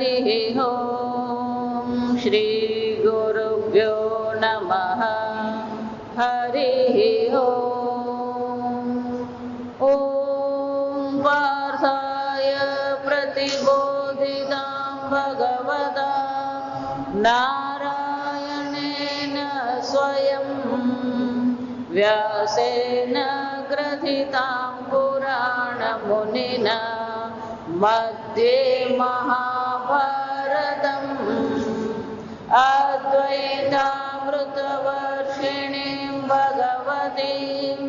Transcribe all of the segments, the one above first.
हरिः ओं श्री गुरुभ्यो नमः हरिः ओं पार्थाय प्रतिबोधितां भगवता नारायणेन स्वयं व्यासेन ग्रथितां पुराणमुनिना मध्ये महाभारतम् अद्वैतामृतवर्षिणीं भगवतीम्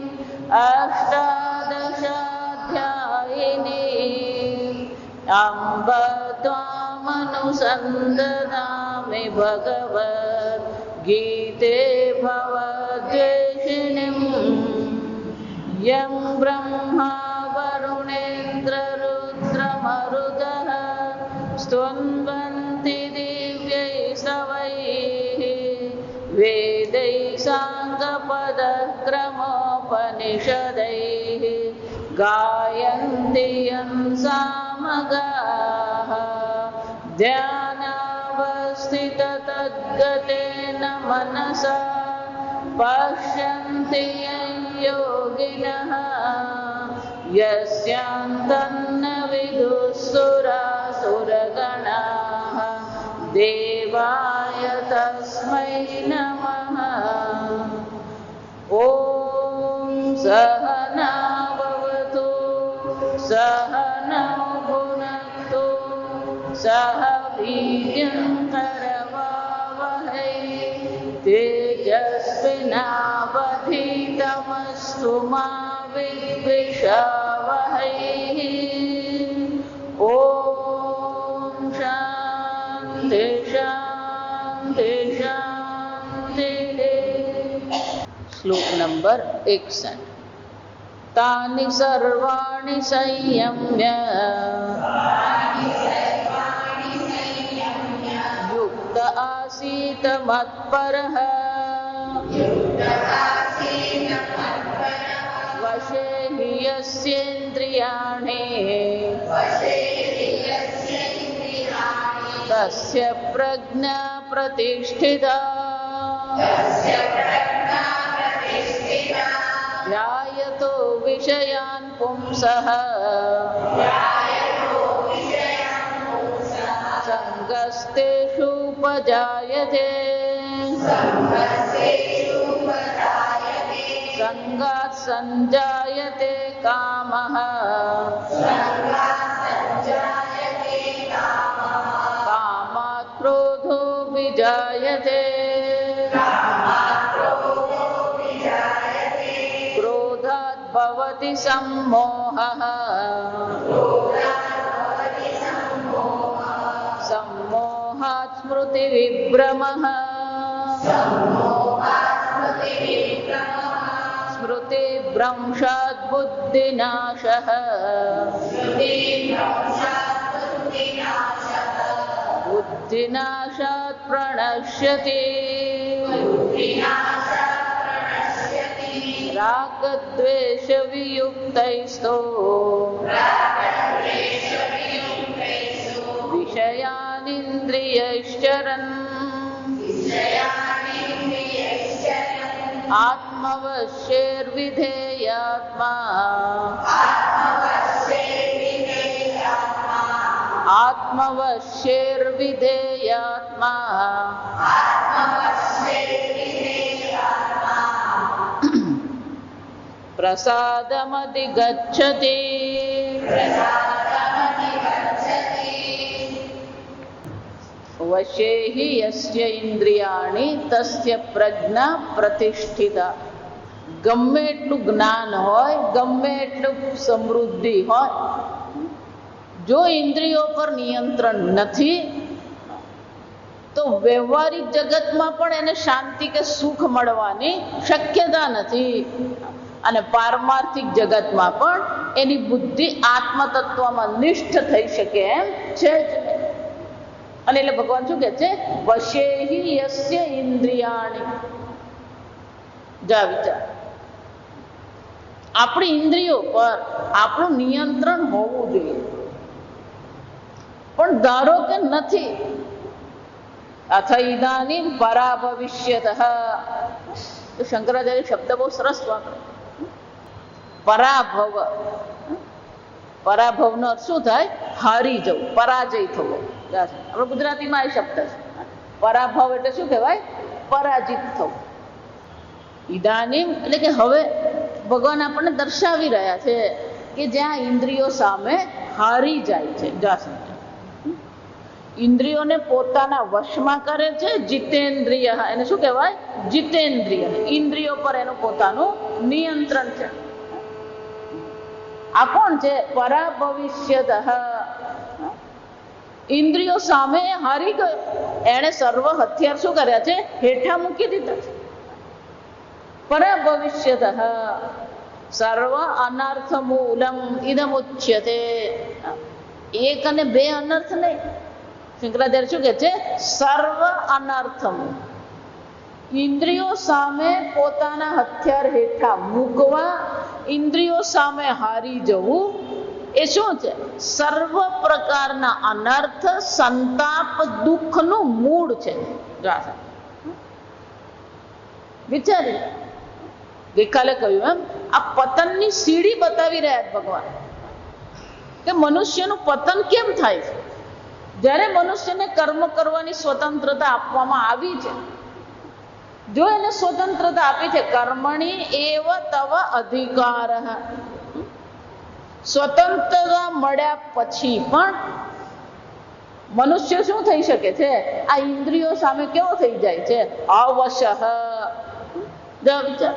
अष्टादशाध्यायिनीम् अम्ब त्वामनुसन्दधामि भगवद्गीते भवद्वेषिणीम् यं ब्रह्मा वरुणेन्द्ररुद्रमरुतः स्तुवन्ति दिव्यैस्तवैः वेदैः साङ्गपदक्रमोपनिषदैः गायन्ति यं सामगाः ध्यानावस्थिततद्गतेन मनसा पश्यन्ति यं योगिनः यस्यान्तन्न विदुःसुरासुरगणाः देवाय तस्मै नमः। ॐ सहना भवतु सहनौ भुनक्तु सह वीर्यं करवावहै तेजस्विनावधीतमस्तु मा विद्विषावहै। ॐ शान्ति शान्ति शान्तिः। श्लोक नंबर 61। तानि सर्वाणि संयम्य युक्त आसीत मत्परः वशे हि यस्येन्द्रियाणि तस्य प्रज्ञा प्रतिष्ठिता ध्यायतो विषयान् पुंसः संगस्तेषुपजायते संगात् संजायते कामः कामात् क्रोधो विजायते क्रोधात् भवति सम्मोहः सम्मोहात् स्मृतिविभ्रमः स्मृतिभ्रंशात् बुद्धिनाशः बुद्धिनाशात् प्रणश्यति रागद्वेषवियुक्तैस्तो विषयानिन्द्रियैश्चरन् आत्मवश्यैर्विधेयात्मा आत्मवश्यैर्विधेयात्मा प्रसादमधिगच्छति वशे हि यस्य इंद्रियाणि तस्य प्रज्ञा प्रतिष्ठिता। गમે એટલું જ્ઞાન હોય, ગમે એટલું સમૃદ્ધિ હોય, જો ઇન્દ્રિયો પર નિયંત્રણ નથી તો વ્યવહારિક જગતમાં પણ એને શાંતિ કે સુખ મળવાની શક્યતા નથી અને પારમાર્થિક જગતમાં પણ એની બુદ્ધિ આત્મતત્વમાં નિષ્ઠ થઈ શકે એમ છે જ નહીં। અને એટલે ભગવાન શું કહે છે? વશેહિ યસ્ય ઇન્દ્રિયાણિ। જા વિચાર, આપણી ઇન્દ્રિયો પર આપણું નિયંત્રણ હોવું જોઈએ, પણ પણ ધારો કે નથી. અથ ઇદાનીમ પરા ભવિષ્યતઃ. તો શંકરાચાર્ય શબ્દ બહુ સરસ વાપરે. પરાભવ. પરાભવનો અર્થ શું થાય? હારી જવું, પરાજય થવો. આપણે ગુજરાતીમાં એ શબ્દ છે. પરાભવ એટલે શું કહેવાય? પરાજિત થવું. ઇદાનીમ એટલે કે હવે ભગવાન આપણને દર્શાવી રહ્યા છે કે જ્યાં ઇન્દ્રિયો સામે હારી જાય છે. ઇન્દ્રિયોને પોતાના વશમાં કરે છે. જીતેન્દ્રિય, એને શું કહેવાય? જીતેન્દ્રિય. ઇન્દ્રિયો પર એનું પોતાનું નિયંત્રણ છે. આ કોણ છે? પરાભવિષ્યતઃ. ઇન્દ્રિયો સામે હારી ગયો. એણે સર્વ હથિયાર શું કર્યા છે? હેઠા મૂકી દીધા છે. પરાભવિષ્યતઃ સર્વ અનર્થ મૂલમ ઇદમ ઉચ્યતે. એક અને બે અનર્થ નહીં. શંકરાચાર્ય શું કહે છે? સર્વ અનર્થમ. ઇન્દ્રિયો સામે પોતાના હથિયાર હેઠા મૂકવા, ઇન્દ્રિયો સામે હારી જવું, એ શું છે? સર્વ પ્રકારના અનર્થ, સંતાપ, દુઃખનું મૂળ છે. વિચારી, ગઈકાલે કહ્યું એમ, આ પતનની સીડી બતાવી રહ્યા ભગવાન કે મનુષ્યનું પતન કેમ થાય છે. જ્યારે મનુષ્યને કર્મ કરવાની સ્વતંત્રતા આપવામાં આવી છે, જો એને સ્વતંત્રતા આપી છે, કર્મણી એવ તવ અધિકાર. સ્વતંત્રતા મળ્યા પછી પણ મનુષ્ય શું થઈ શકે છે? આ ઇન્દ્રિયો સામે કેવો થઈ જાય છે? અવશઃ. વિચાર,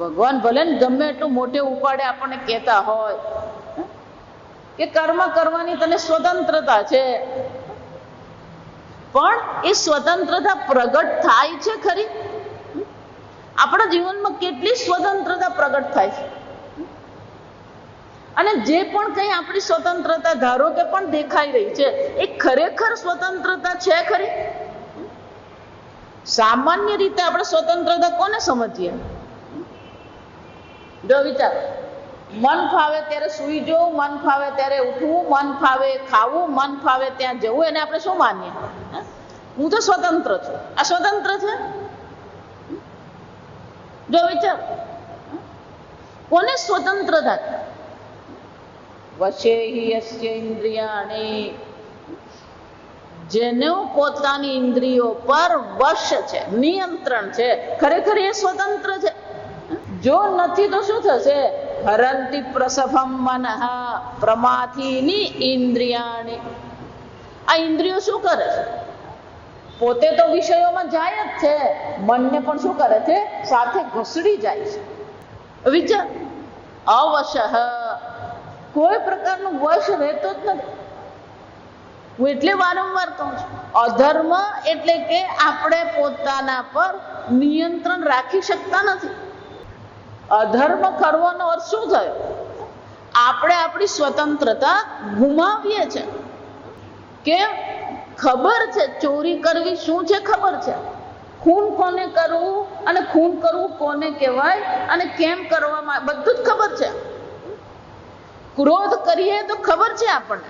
ભગવાન ભલે ને ગમે એટલું મોટે ઉપાડે આપણને કહેતા હોય કે કર્મ કરવાની તને સ્વતંત્રતા છે, પણ એ સ્વતંત્રતા પ્રગટ થાય છે ખરી? આપણા જીવનમાં કેટલી સ્વતંત્રતા પ્રગટ થાય છે? અને જે પણ કંઈ આપણી સ્વતંત્રતા ધારો કે પણ દેખાઈ રહી છે, એ ખરેખર સ્વતંત્રતા છે ખરી? સામાન્ય રીતે આપણે સ્વતંત્રતા કોને સમજીએ? જો વિચાર, મન ફાવે ત્યારે સૂઈ જવું, મન ફાવે ત્યારે ઉઠવું, મન ફાવે ખાવું, મન ફાવે ત્યાં જવું, એને આપણે શું માનીએ? હું તો સ્વતંત્ર છું. આ સ્વતંત્ર છે? જો વિચાર, કોને સ્વતંત્રતા? વશે હિ યસ્ય ઇન્દ્રિયાણિ. જેનો પોતાની ઇન્દ્રિયો પર વશ છે, નિયંત્રણ છે, ખરેખર એ સ્વતંત્ર છે. જો નથી તો શું થશે? હરંતિ પ્રસભમ મનઃ પ્રમાથિની ઇન્દ્રિયાણિ. આ ઇન્દ્રિયો શું કરે છે? પોતે તો વિષયોમાં જાય જ છે, મનને પણ શું કરે છે? સાથે ઘસડી જાય છે. વિચાર, અવશ. કોઈ પ્રકારનું વશ રહેતો જ નથી. હું એટલે વારંવાર કહું છું, અધર્મ એટલે કે આપણે પોતાના પર નિયંત્રણ રાખી શકતા નથી. અધર્મ કરવાનો અર્થ શું થયો? આપણે આપણી સ્વતંત્રતા ગુમાવીએ છીએ. કેમ? ખબર છે ચોરી કરવી શું છે, ખબર છે ખૂન કોને કરવું અને ખૂન કરવું કોને કહેવાય અને કેમ કરવામાં, બધું જ ખબર છે. ક્રોધ કરીએ તો ખબર છે આપણને,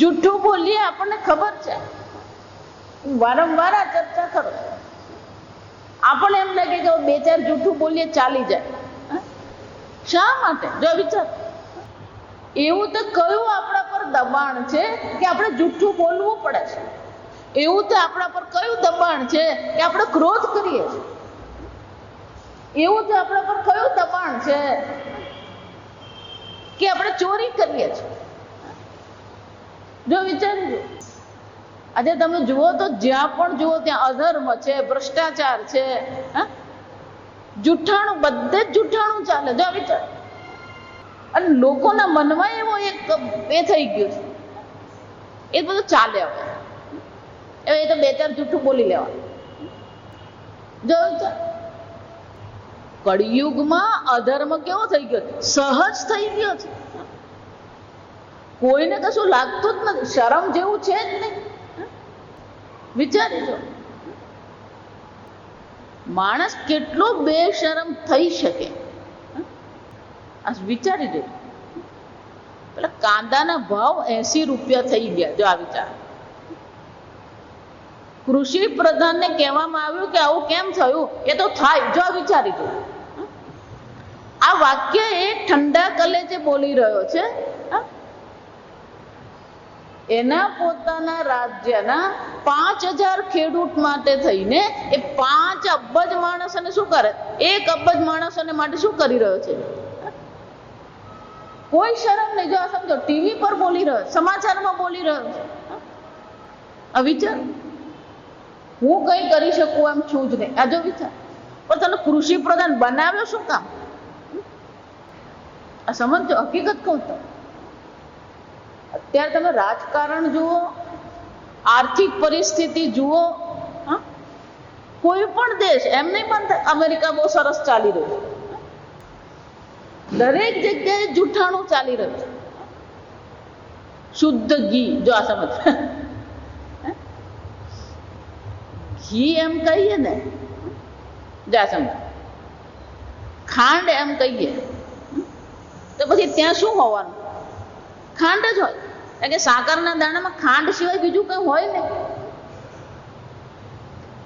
જૂઠું બોલીએ આપણને ખબર છે. વારંવાર આ ચર્ચા કરો. આપણને એમ લાગે કે બે ચાર જૂઠું બોલીએ ચાલી જાય. શા માટે? જો વિચાર, એવું તો કયું આપણા પર દબાણ છે કે આપણે જૂઠું બોલવું પડે છે? એવું તો આપણા પર કયું દબાણ છે કે આપણે ક્રોધ કરીએ છીએ? એવું તો આપણા પર કયું દબાણ છે કે આપણે ચોરી કરીએ છીએ? જો વિચારજો, આજે તમે જુઓ તો જ્યાં પણ જુઓ ત્યાં અધર્મ છે, ભ્રષ્ટાચાર છે, જૂઠાણું, બધે જ જૂઠાણું ચાલે. જો વિચાર, અને લોકોના મનમાં એવો એક એ થઈ ગયું છે, એ બધું ચાલે. હવે એ તો બે ચાર જૂઠું બોલી લેવા. જો વિચાર, કળિયુગમાં અધર્મ કેવો થઈ ગયો? સહજ થઈ ગયો છે. કોઈને કશું લાગતું જ નથી, શરમ જેવું છે જ નહીં. વિચારીજો, માણસ કેટલો બેશરમ થઈ શકે? આ વિચારી જો. પેલા કાંદાના ભાવ 80 રૂપિયા થઈ ગયા. જો આ વિચાર, કૃષિ પ્રધાનને કહેવામાં આવ્યું કે આવું કેમ થયું? એ તો થાય. જો આ વિચારી દો. આ વાક્ય એ ઠંડા કલેજે બોલી રહ્યો છે. એના પોતાના રાજ્યના 5000 ખેડૂત માટે થઈને એ 5 અબજ માણસોને શું કરે? 1 અબજ માણસોને માટે શું કરી રહ્યો છે? કોઈ શરમ નહીં. જો આ સમજો, ટીવી પર બોલી રહ્યો, સમાચારમાં બોલી રહ્યો છે. આ વિચાર, હું કઈ કરી શકું એમ છું જ નહીં. આ જો વિચાર, પણ તને કૃષિ પ્રધાન બનાવ્યો શું કામ? આ સમજો, હકીકત કહું તો અત્યારે તમે રાજકારણ જુઓ, આર્થિક પરિસ્થિતિ જુઓ, કોઈ પણ દેશ એમ નહીં બનતા. અમેરિકા બહુ સરસ ચાલી રહ્યું છે, દરેક જગ્યાએ જૂઠાણું ચાલી રહ્યું છે. શુદ્ધ ઘી, જો આ સમજ, ઘી એમ કહીએ ને, જો આ સમજ, ખાંડ એમ કહીએ તો પછી ત્યાં શું હોવાનું? ખાંડ જ હોય. કારણ કે સાકરના દાણામાં ખાંડ સિવાય બીજું કઈ હોય ને.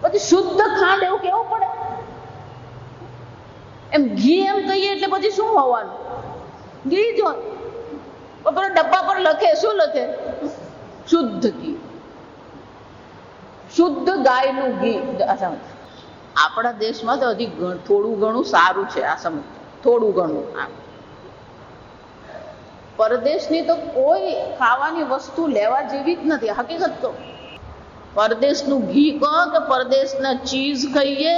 પછી શુદ્ધ ખાંડ એવું કેવું પડે? એમ ઘી એમ કહીએ એટલે પછી શું હોવાનું? ઘી જ હોય. પણ ડબ્બા પર લખે, શું લખે? શુદ્ધ ઘી, શુદ્ધ ગાયનું ઘી. આપણા દેશમાં તો હજી થોડું ઘણું સારું છે. આ સમજ, થોડું ઘણું. પરદેશની તો કોઈ ખાવાની વસ્તુ લેવા જેવી જ નથી. હકીકત તો પરદેશનું ઘી કહો કે પરદેશના ચીઝ કહીએ,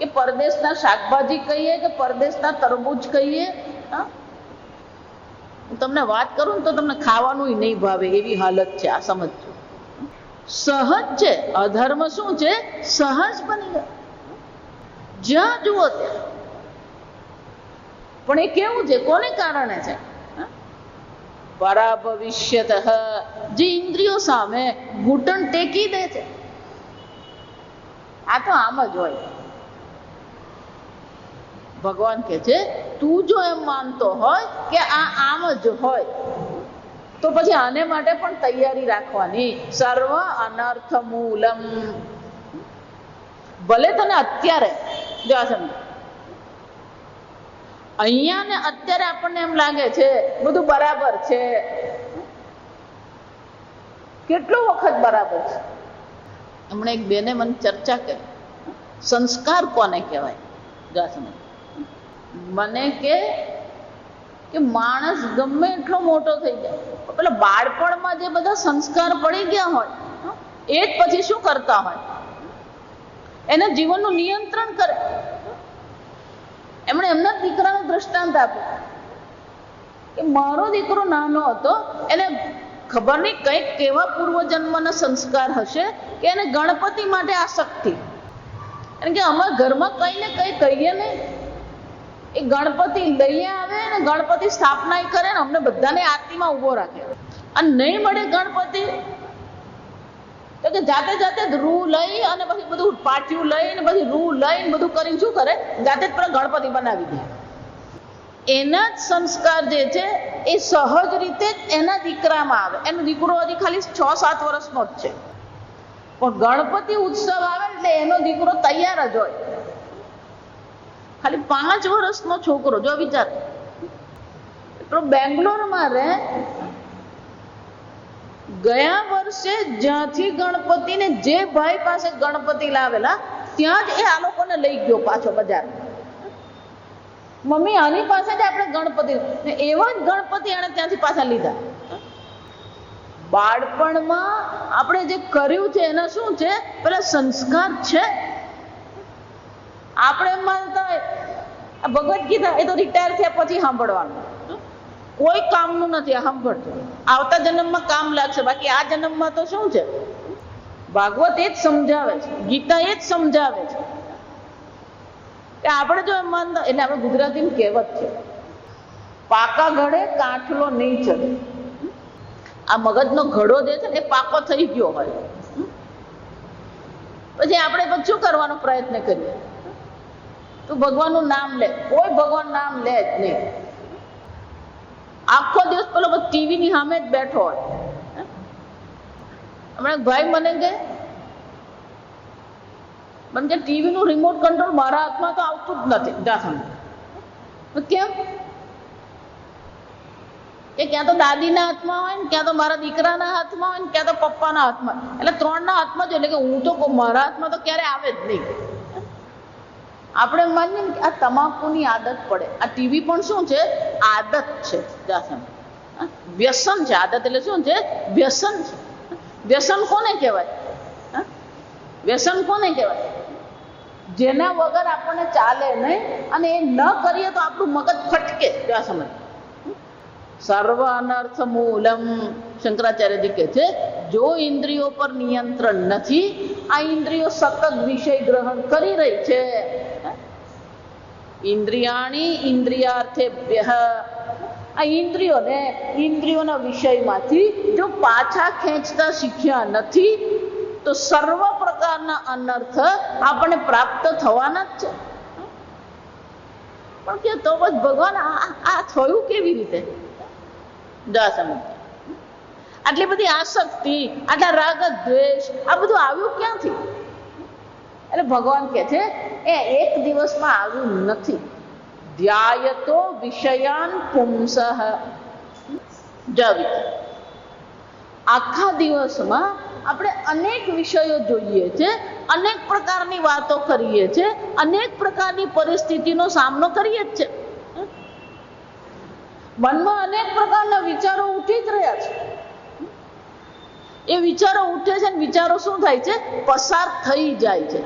કે પરદેશના શાકભાજી કહીએ, કે પરદેશના તરબૂચ કહીએ, હું તમને વાત કરું ને તો તમને ખાવાનું નહીં ભાવે એવી હાલત છે. આ સમજો, સહજ છે. અધર્મ શું છે? સહજ બની ગયો, જ્યાં જુઓ ત્યાં. પણ એ કેવું છે? કોને કારણે છે? પરાભવિષ્યત, જે ઇન્દ્રિયો સામે ઘૂંટણ ટેકી દે છે. આ તો આમ જ હોય. ભગવાન કહે છે, તું જો એમ માનતો હોય કે આ આમ જ હોય તો પછી આને માટે પણ તૈયારી રાખવાની. સર્વ અનર્થ મૂલમ. ભલે તને અત્યારે, જો આ સમજ, અહીંયા ને અત્યારે આપણને એમ લાગે છે બધું બરાબર છે. કેટલો વખત બરાબર છે? હમણાં એક બેને મને ચર્ચા કરી, સંસ્કાર કોને કહેવાય? જો આ સમજ, મને કે માણસ ગમે એટલો મોટો થઈ જાય, પેલા બાળપણમાં જે બધા સંસ્કાર પડી ગયા હોય એ જ પછી શું કરતા હોય? એના જીવનનું નિયંત્રણ કરે. એમણે એમના દીકરાનું દ્રષ્ટાંત આપ્યું કે મારો દીકરો નાનો હતો, એને ખબર નહીં કંઈક કેવા પૂર્વજન્મના સંસ્કાર હશે કે એને ગણપતિ માટે આસક્તિ. કારણ કે અમારા ઘરમાં કંઈ ને કંઈ કહીએ ને, એ ગણપતિ લઈ આવે ને ગણપતિ સ્થાપના કરે ને અમને બધાને આરતીમાં ઊભો રાખે. અને નહીં મળે ગણપતિ તો કે જાતે જાતે જ રૂ લઈ અને પછી બધું પાટિયું લઈને પછી રૂ લઈને બધું કરીને શું કરે? જાતે જ પેલા ગણપતિ બનાવી દે. એના જ સંસ્કાર જે છે એ સહજ રીતે જ એના દીકરામાં આવે. એનો દીકરો હજી ખાલી 6-7 વર્ષનો જ છે, પણ ગણપતિ ઉત્સવ આવે એટલે એનો દીકરો તૈયાર જ હોય. ખાલી 5 વર્ષનો છોકરો, જો વિચાર, તો બેંગ્લોરમાં રહે, ગયા વર્ષે જ્યાંથી ગણપતિને જે ભાઈ પાસે ગણપતિ લાવેલા ત્યાં જ એ આ લોકોને લઈ ગયો પાછો બજાર. મમ્મી આની પાસે જ આપણે ગણપતિ, એવા જ ગણપતિ એને ત્યાંથી પાછા લીધા. બાળપણમાં આપણે જે કર્યું છે એના શું છે? પેલા સંસ્કાર છે. આપણે એમ માનતા હોય આ ભગવદ્ ગીતા એ તો રિટાયર થયા પછી સાંભળવાનું, કોઈ કામનું નથી. આ સાંભળતું આવતા જન્મમાં કામ લાગશે, બાકી આ જન્મમાં તો શું છે? ભાગવત એ જ સમજાવે છે, ગીતા એ જ સમજાવે છે કે આપણે જો એમ માનતા, એટલે આપણે ગુજરાતીની કહેવત છે, પાકા ઘડે કાંઠલો નહીં ચડે. આ મગજનો ઘડો જે છે ને એ પાકો થઈ ગયો હોય પછી આપણે પછી શું કરવાનો પ્રયત્ન કરીએ? તું ભગવાનનું નામ લે. કોઈ ભગવાન નામ લે જ નહીં. આખો દિવસ પેલો ટીવી ની સામે જ બેઠો હોય. હમણાં ભાઈ મને કે ટીવી નું રિમોટ કંટ્રોલ મારા હાથમાં તો આવતું જ નથી. કેમ કે ક્યાં તો દાદીના હાથમાં હોય ને, ક્યાં તો મારા દીકરાના હાથમાં હોય ને, ક્યાં તો પપ્પાના હાથમાં, એટલે 3 ના હાથમાં જ. એટલે કે હું તો મારા હાથમાં તો ક્યારે આવે જ નહીં. આપણે માનીએ ને કે આ તમાકુની આદત પડે. આ ટીવી પણ શું છે? આદત છે. વ્યસન છે. આદત એટલે શું છે? વ્યસન છે. વ્યસન કોને કહેવાય? વ્યસન કોને કહેવાય? જેના વગર આપણને ચાલે નહીં, અને એ ન કરીએ તો આપણું મગજ ફટકે. ત્યાં સમય સર્વ અનર્થ મૂલમ, શંકરાચાર્યજી કહે છે, જો ઇન્દ્રિયો પર નિયંત્રણ નથી, આ ઇન્દ્રિયો સતત વિષય ગ્રહણ કરી રહી છે. ઇન્દ્રિયાણી ઇન્દ્રિયાર્થેભ્યઃ, આ ઇન્દ્રિયોને ઇન્દ્રિયોના વિષયમાંથી જો પાછા ખેંચતા શીખ્યા નથી તો સર્વ પ્રકારના અનર્થ આપણને પ્રાપ્ત થવાના જ છે. પણ કે તો બસ ભગવાન આ થયું કેવી રીતે? આટલી બધી આસક્તિ, આટલા રાગ દ્વેષ, આ બધું આવ્યું ક્યાંથી? એટલે ભગવાન કહે છે એ એક દિવસમાં આવ્યું નથી. ધ્યાયતો વિષયાન પુંસઃ. આખા દિવસમાં આપણે અનેક વિષયો જોઈએ છે, અનેક પ્રકારની વાતો કરીએ છીએ, અનેક પ્રકારની પરિસ્થિતિનો સામનો કરીએ જ છે. મનમાં અનેક પ્રકારના વિચારો ઉઠી જ રહ્યા છે. એ વિચારો ઉઠે છે ને વિચારો શું થાય છે? પસાર થઈ જાય છે.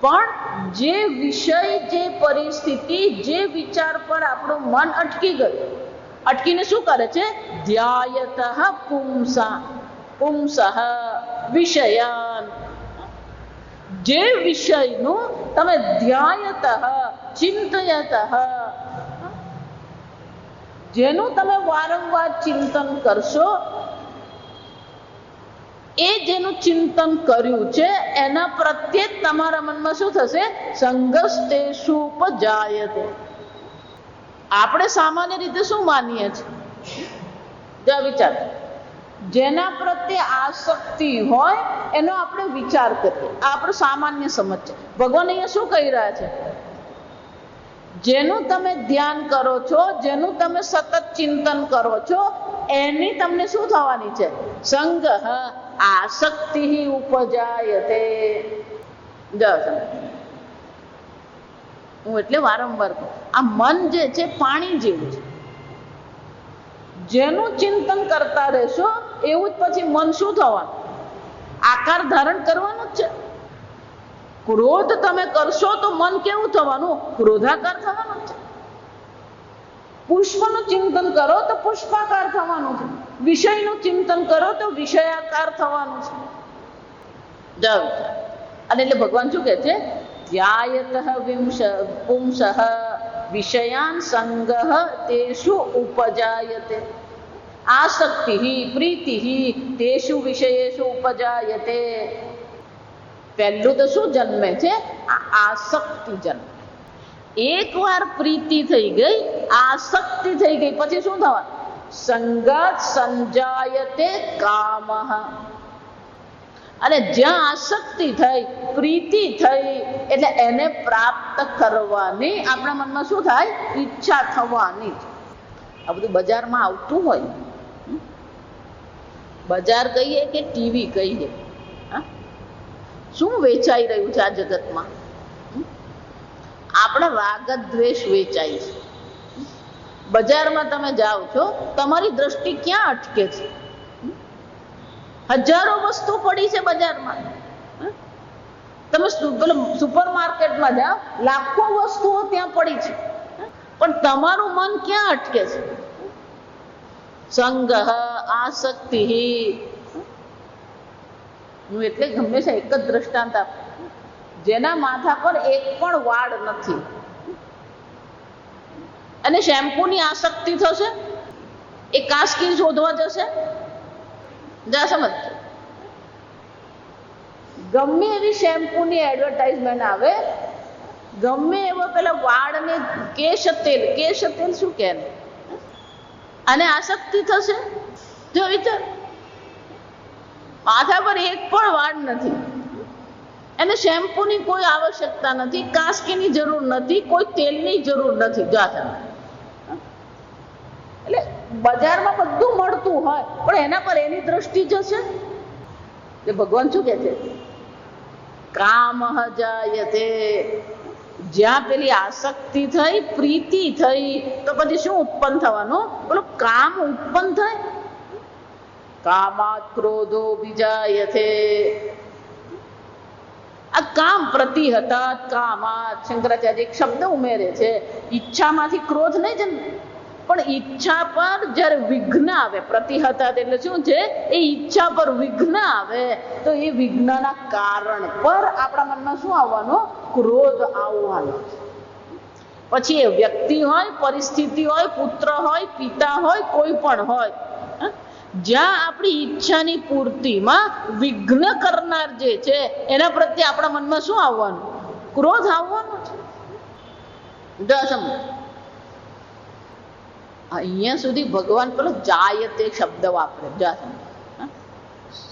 પણ જે વિષય, જે પરિસ્થિતિ, જે વિચાર પર આપણું મન અટકી ગયું, અટકીને શું કરે છે? ધ્યાયતઃ પુંસઃ વિષયાન. જે વિષયનું તમે ધ્યાયતઃ, ચિંતયતઃ, જેનું તમે વારંવાર ચિંતન કરશો, એ જેનું ચિંતન કર્યું છે એના પ્રત્યે તમારા મનમાં શું થશે? સંગસ્તેષુ ઉપજાયતે. આપણે સામાન્ય રીતે શું માનીએ છીએ? વિચાર, જેના પ્રત્યે આસક્તિ હોય એનો આપણે વિચાર કરીએ. આ આપણો સામાન્ય સમજ છે. ભગવાન અહીંયા શું કહી રહ્યા છે? જેનું તમે ધ્યાન કરો છો, જેનું તમે સતત ચિંતન કરો છો, એની તમને શું થવાની છે? સંગ આસક્તિ ઉપજાયતે. હું એટલે વારંવાર આ મન જે છે પાણી જેવું છે. જેનું ચિંતન કરતા રહેશો એવું જ પછી મન શું થવાનું? આકાર ધારણ કરવાનું જ છે. ક્રોધ તમે કરશો તો મન કેવું થવાનું? ક્રોધાકાર થવાનું છે. પુષ્પનું ચિંતન કરો તો પુષ્પાકાર થવાનું છે. વિષયનું ચિંતન કરો તો વિષયાકાર થવાનું છે. અને એટલે ભગવાન શું કહે છે? ધ્યાયતઃ પુંસઃ વિષયાન સંગઃ તેષુ ઉપજાયતે. આસક્તિ પ્રીતિ તેષુ વિષયેષુ ઉપજાયતે. પહેલું તો શું જન્મે છે? આ આસક્તિ જન્મે. એકવાર પ્રીતિ થઈ ગઈ, આસક્તિ થઈ ગઈ, પછી શું થવાનું? સંગાત સંજાયતે કામઃ. અને જ્યાં આસક્તિ થઈ, પ્રીતિ થઈ, એટલે એને પ્રાપ્ત કરવાની આપણા મનમાં શું થાય? ઈચ્છા થવાની. આ બધું બજારમાં આવતું હોય. બજાર કહીએ કે ટીવી કહીએ, શું વેચાઈ રહ્યું છે આ જગતમાં? આપણા રાગ દ્વેષ વેચાય છે. બજારમાં તમે જાઓ છો, તમારી દ્રષ્ટિ ક્યાં અટકે છે? હજારો વસ્તુ પડી છે બજારમાં. તમે સુપર માર્કેટમાં જાઓ, લાખો વસ્તુઓ ત્યાં પડી છે, પણ તમારું મન ક્યાં અટકે છે? સંગ આસક્તિ. હું એટલે હંમેશા એક જ દ્રષ્ટાંત આપું. જેના માથા પર એક પણ વાળ નથી અને શેમ્પૂની આસક્તિ થશે, એ કાસ્કી શોધવા જશે. સમજ, ગમે એવી શેમ્પૂની એડવર્ટાઇઝમેન્ટ આવે ગમે એવો પેલા વાળને કેશ તેલ શું કે અને આસક્તિ થશે. જો વિચાર, માથા પર એક પણ વાળ નથી, એને શેમ્પૂની કોઈ આવશ્યકતા નથી, કાસ્કીની જરૂર નથી, કોઈ તેલની જરૂર નથી. એટલે બજારમાં બધું મળતું હોય પણ એના પર એની દ્રષ્ટિ જશે. એ ભગવાન શું કે છે? કામ જાયતે. જ્યાં પેલી આસક્તિ થઈ, પ્રીતિ થઈ, તો પછી શું ઉત્પન્ન થવાનું? બોલો, કામ ઉત્પન્ન થાય. કામાત ક્રોધો વિજાયતે. આ કામ પ્રતિહતાત કામાત. શંકરાચાર્ય એક શબ્દ ઉમેરે છે, ઈચ્છામાંથી ક્રોધ નહીં જન્મે, પણ ઈચ્છા પર જ્યારે વિઘ્ન આવે, પ્રતિહતાત એટલે શું છે? એ ઈચ્છા પર વિઘ્ન આવે તો એ વિઘ્નના કારણ પર આપણા મનમાં શું આવવાનો? ક્રોધ આવવાનો. પછી એ વ્યક્તિ હોય, પરિસ્થિતિ હોય, પુત્ર હોય, પિતા હોય, કોઈ પણ હોય, જ્યાં આપણી ઈચ્છાની પૂર્તિમાં વિઘ્ન કરનાર જે છે એના પ્રત્યે આપણા મનમાં શું આવવાનું? ક્રોધ આવવાનો છે. અહીંયા સુધી ભગવાન પેલો જાયતે શબ્દ વાપરે.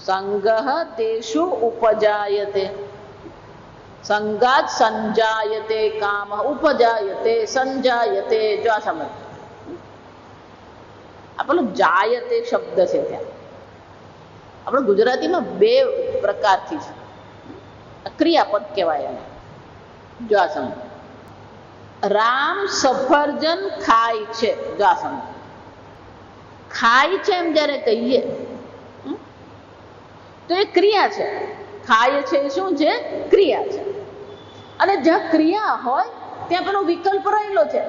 સંગઃ તેષુ ઉપજાયતે. સંગાત સંજાયતે કામ, ઉપજાયતે સંજાયતે. જો આ સમજ, આ પેલો જાયતે શબ્દ છે ત્યાં આપણે ગુજરાતીમાં બે પ્રકારથી છે. ક્રિયાપદ કહેવાય એને. જો આ સમજ, રામ સફરજન ખાય છે. જો આ સમજ, ખાય છે એમ જ્યારે કહીએ તો એ ક્રિયા છે. ખાય છે એ શું છે? ક્રિયા છે. અને જ્યાં ક્રિયા હોય ત્યાં પેલો વિકલ્પ રહેલો છે,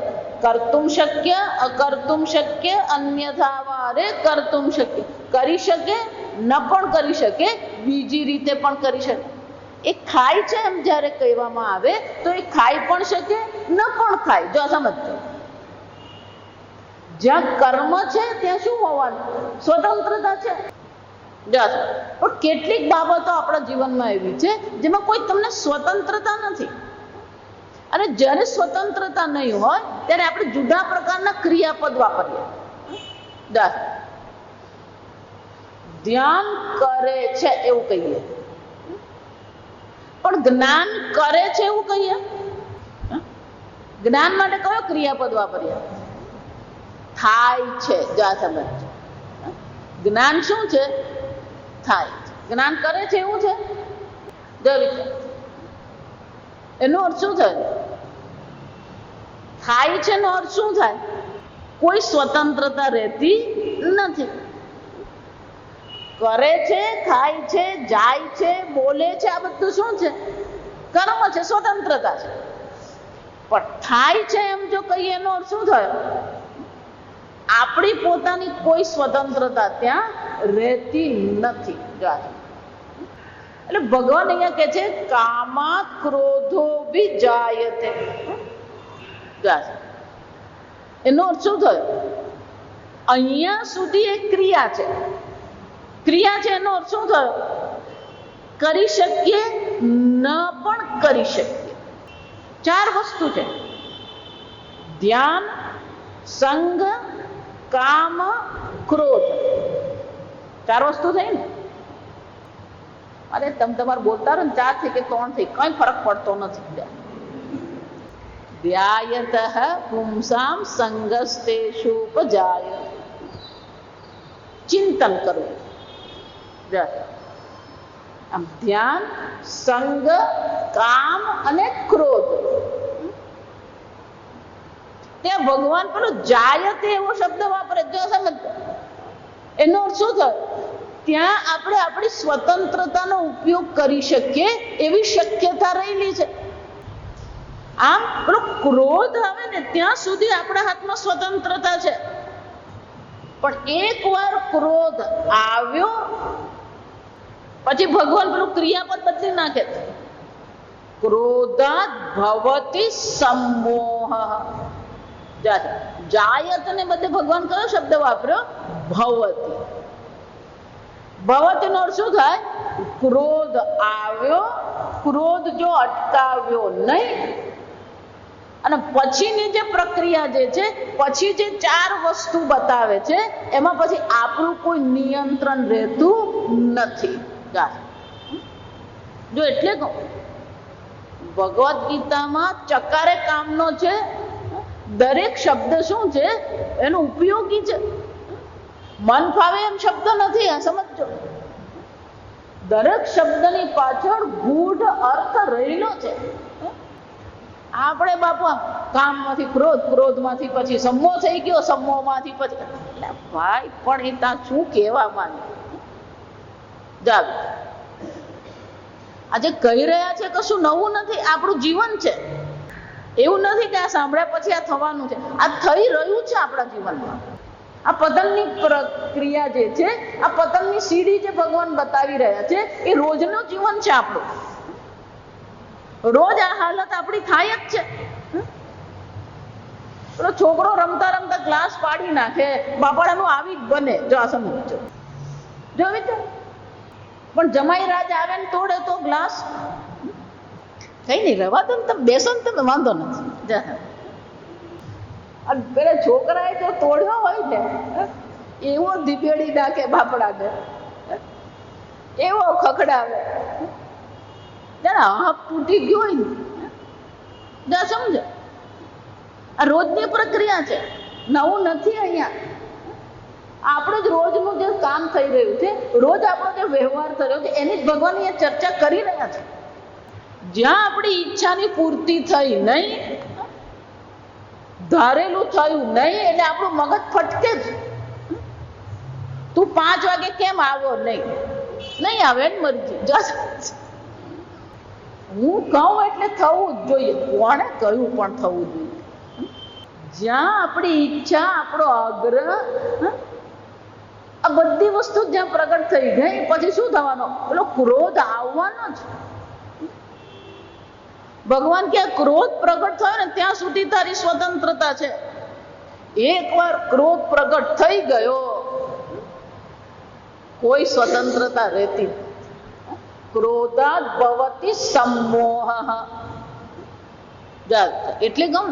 કર્તુમ શક્ય, અકર્તુમ શક્ય, અન્યથા વારે કર્તુમ શક્ય. કરી શકે, ન પણ કરી શકે, બીજી રીતે પણ કરી શકે. એ ખાય છે એમ જ્યારે કહેવામાં આવે તો એ ખાઈ પણ શકે, ન પણ ખાય. જો સમજો, જ્યાં કર્મ છે ત્યાં શું હોવાનું? સ્વતંત્રતા છે. પણ કેટલીક બાબતો આપણા જીવનમાં એવી છે જેમાં કોઈ તમને સ્વતંત્રતા નથી, અને જ્યારે સ્વતંત્રતા નહીં હોય ત્યારે આપણે જુદા પ્રકારના ક્રિયાપદ વાપરીએ. ધ્યાન કરે છે એવું કહીએ, પણ જ્ઞાન કરે છે એવું કહીએ. જ્ઞાન માટે કયો ક્રિયાપદ વાપરીએ? થાય છે. જા સમજ, જ્ઞાન શું છે? થાય. જ્ઞાન કરે છે એવું છે. એનો અર્થ શું થાય? થાય છે એનો અર્થ શું થાય? કોઈ સ્વતંત્રતા રહેતી નથી. કરે છે, ખાય છે, જાય છે, બોલે છે, આ બધું શું છે? કર્મ છે, સ્વતંત્રતા છે. પણ થાય છે એમ જો કહીએ એનો અર્થ શું થયો? આપણી પોતાની કોઈ સ્વતંત્રતા ત્યાં રહેતી નથી. એટલે ભગવાન અહીંયા કહે છે કામા ક્રોધો વિજાયતે. એનો અર્થ શું થયો? અહીંયા સુધી એક ક્રિયા છે. ક્રિયા છે એનો અર્થ શું થયો? કરી શકીએ, ન પણ કરી શકીએ. ચાર વસ્તુ છે: ધ્યાન, સંગ, કામ, ક્રોધ. ચાર વસ્તુ થઈ ને? અરે તમે તમારે બોલતા રહો ને, 4 થઈ કે 3 થઈ, કઈ ફરક પડતો નથી. ધ્યાયતઃ પુંસામ સંગસ્તેષુપજાય. ચિંતન કરવું. આમ ધ્યાન, સંગ, કામ અને ક્રોધ. ત્યાં ભગવાન પેલો જાયતે એવો શબ્દ વાપરે. જો સમજ, એનો અર્થ શું થયો? ત્યાં આપણે આપણી સ્વતંત્રતાનો ઉપયોગ કરી શકીએ એવી શક્યતા રહેલી છે. આમ પેલો ક્રોધ આવે ને ત્યાં સુધી આપણા હાથમાં સ્વતંત્રતા છે, પણ એકવાર ક્રોધ આવ્યો પછી ભગવાન પેલું ક્રિયાપદ બદલી નાખે. ક્રોધાત ભવતિ સમોહ. જાયત ને બદલે ભગવાન કયો શબ્દ વાપર્યો? ભવતી. ભવતી નો શું થાય? ક્રોધ આવ્યો, ક્રોધ જો અટકાવ્યો નહીં અને પછીની જે પ્રક્રિયા જે છે, પછી જે 4 વસ્તુ બતાવે છે એમાં પછી આપણું કોઈ નિયંત્રણ રહેતું નથી. જો એટલે કહું, ભગવદ્ ગીતામાં ચકારે કામનો છે. દરેક શબ્દ શું છે એનો ઉપયોગી છે. મન ફાવે એમ શબ્દ નથી, આ સમજો. દરેક શબ્દની પાછળ ગૂઢ અર્થ રહેલો છે. આપણે બાપા કામમાંથી ક્રોધ, ક્રોધમાંથી પછી સમોહ થઈ ગયો, સમોહમાંથી પછી એટલે ભાઈ પણ એ ત્યાં શું કહેવા માંગે. જાવ આજે કહી રહ્યા છે કશું નવું નથી, આપણું જીવન છે. એવું નથી કે આ સાંભળ્યા પછી આ થવાનું છે, આ થઈ રહ્યું છે આપણા જીવનમાં. આ પતનની પ્રક્રિયા જે છે, આ પતનની સીડી જે ભગવાન બતાવી રહ્યા છે એ રોજનું જીવન છે આપણું. રોજ આ હાલત આપણી થાય જ છે. પેલો છોકરો રમતા રમતા ગ્લાસ પાડી નાખે, બાપાડાનું આવી જ બને. જો આ સમજો, જો વિચાર. પણ જમાઈ રાજ આવે ને તોડે તો ગ્લાસ કઈ નહીં, રવા દો ને, તમે બેસો ને, તમે વાંધો નથી. અને પેલા છોકરાએ જો તોડ્યો હોય ને, એવો ધીબેડી નાખે બાપડાને, એવો ખખડાવે. જરા હાફ તૂટી ગયો હોય ને, સમજો. આ રોજની પ્રક્રિયા છે, નવું નથી. અહીંયા આપણે જ રોજનું જે કામ થઈ રહ્યું છે, રોજ આપણો જે વ્યવહાર થયો છે એની જ ભગવાન અહીંયા ચર્ચા કરી રહ્યા છે. જ્યાં આપણી ઈચ્છાની પૂર્તિ થઈ નહીં, ધારેલું થયું નહીં, એટલે આપણું મગજ ફટકે જ. તું 5 વાગે કેમ આવ્યો? નહીં આવે ને મરજી. હું કહું એટલે થવું જ જોઈએ. કોણે કહ્યું પણ થવું જોઈએ. જ્યાં આપણી ઈચ્છા, આપણો આગ્રહ, આ બધી વસ્તુ જ્યાં પ્રગટ થઈ ગઈ, પછી શું થવાનો? પેલો ક્રોધ આવવાનો જ. ભગવાન કે ક્રોધ પ્રગટ થયો ને ત્યાં સુધી તારી સ્વતંત્રતા છે. એકવાર ક્રોધ પ્રગટ થઈ ગયો, કોઈ સ્વતંત્રતા રહેતી. ક્રોધાદ ભવતિ સમોહ. એટલે ગમ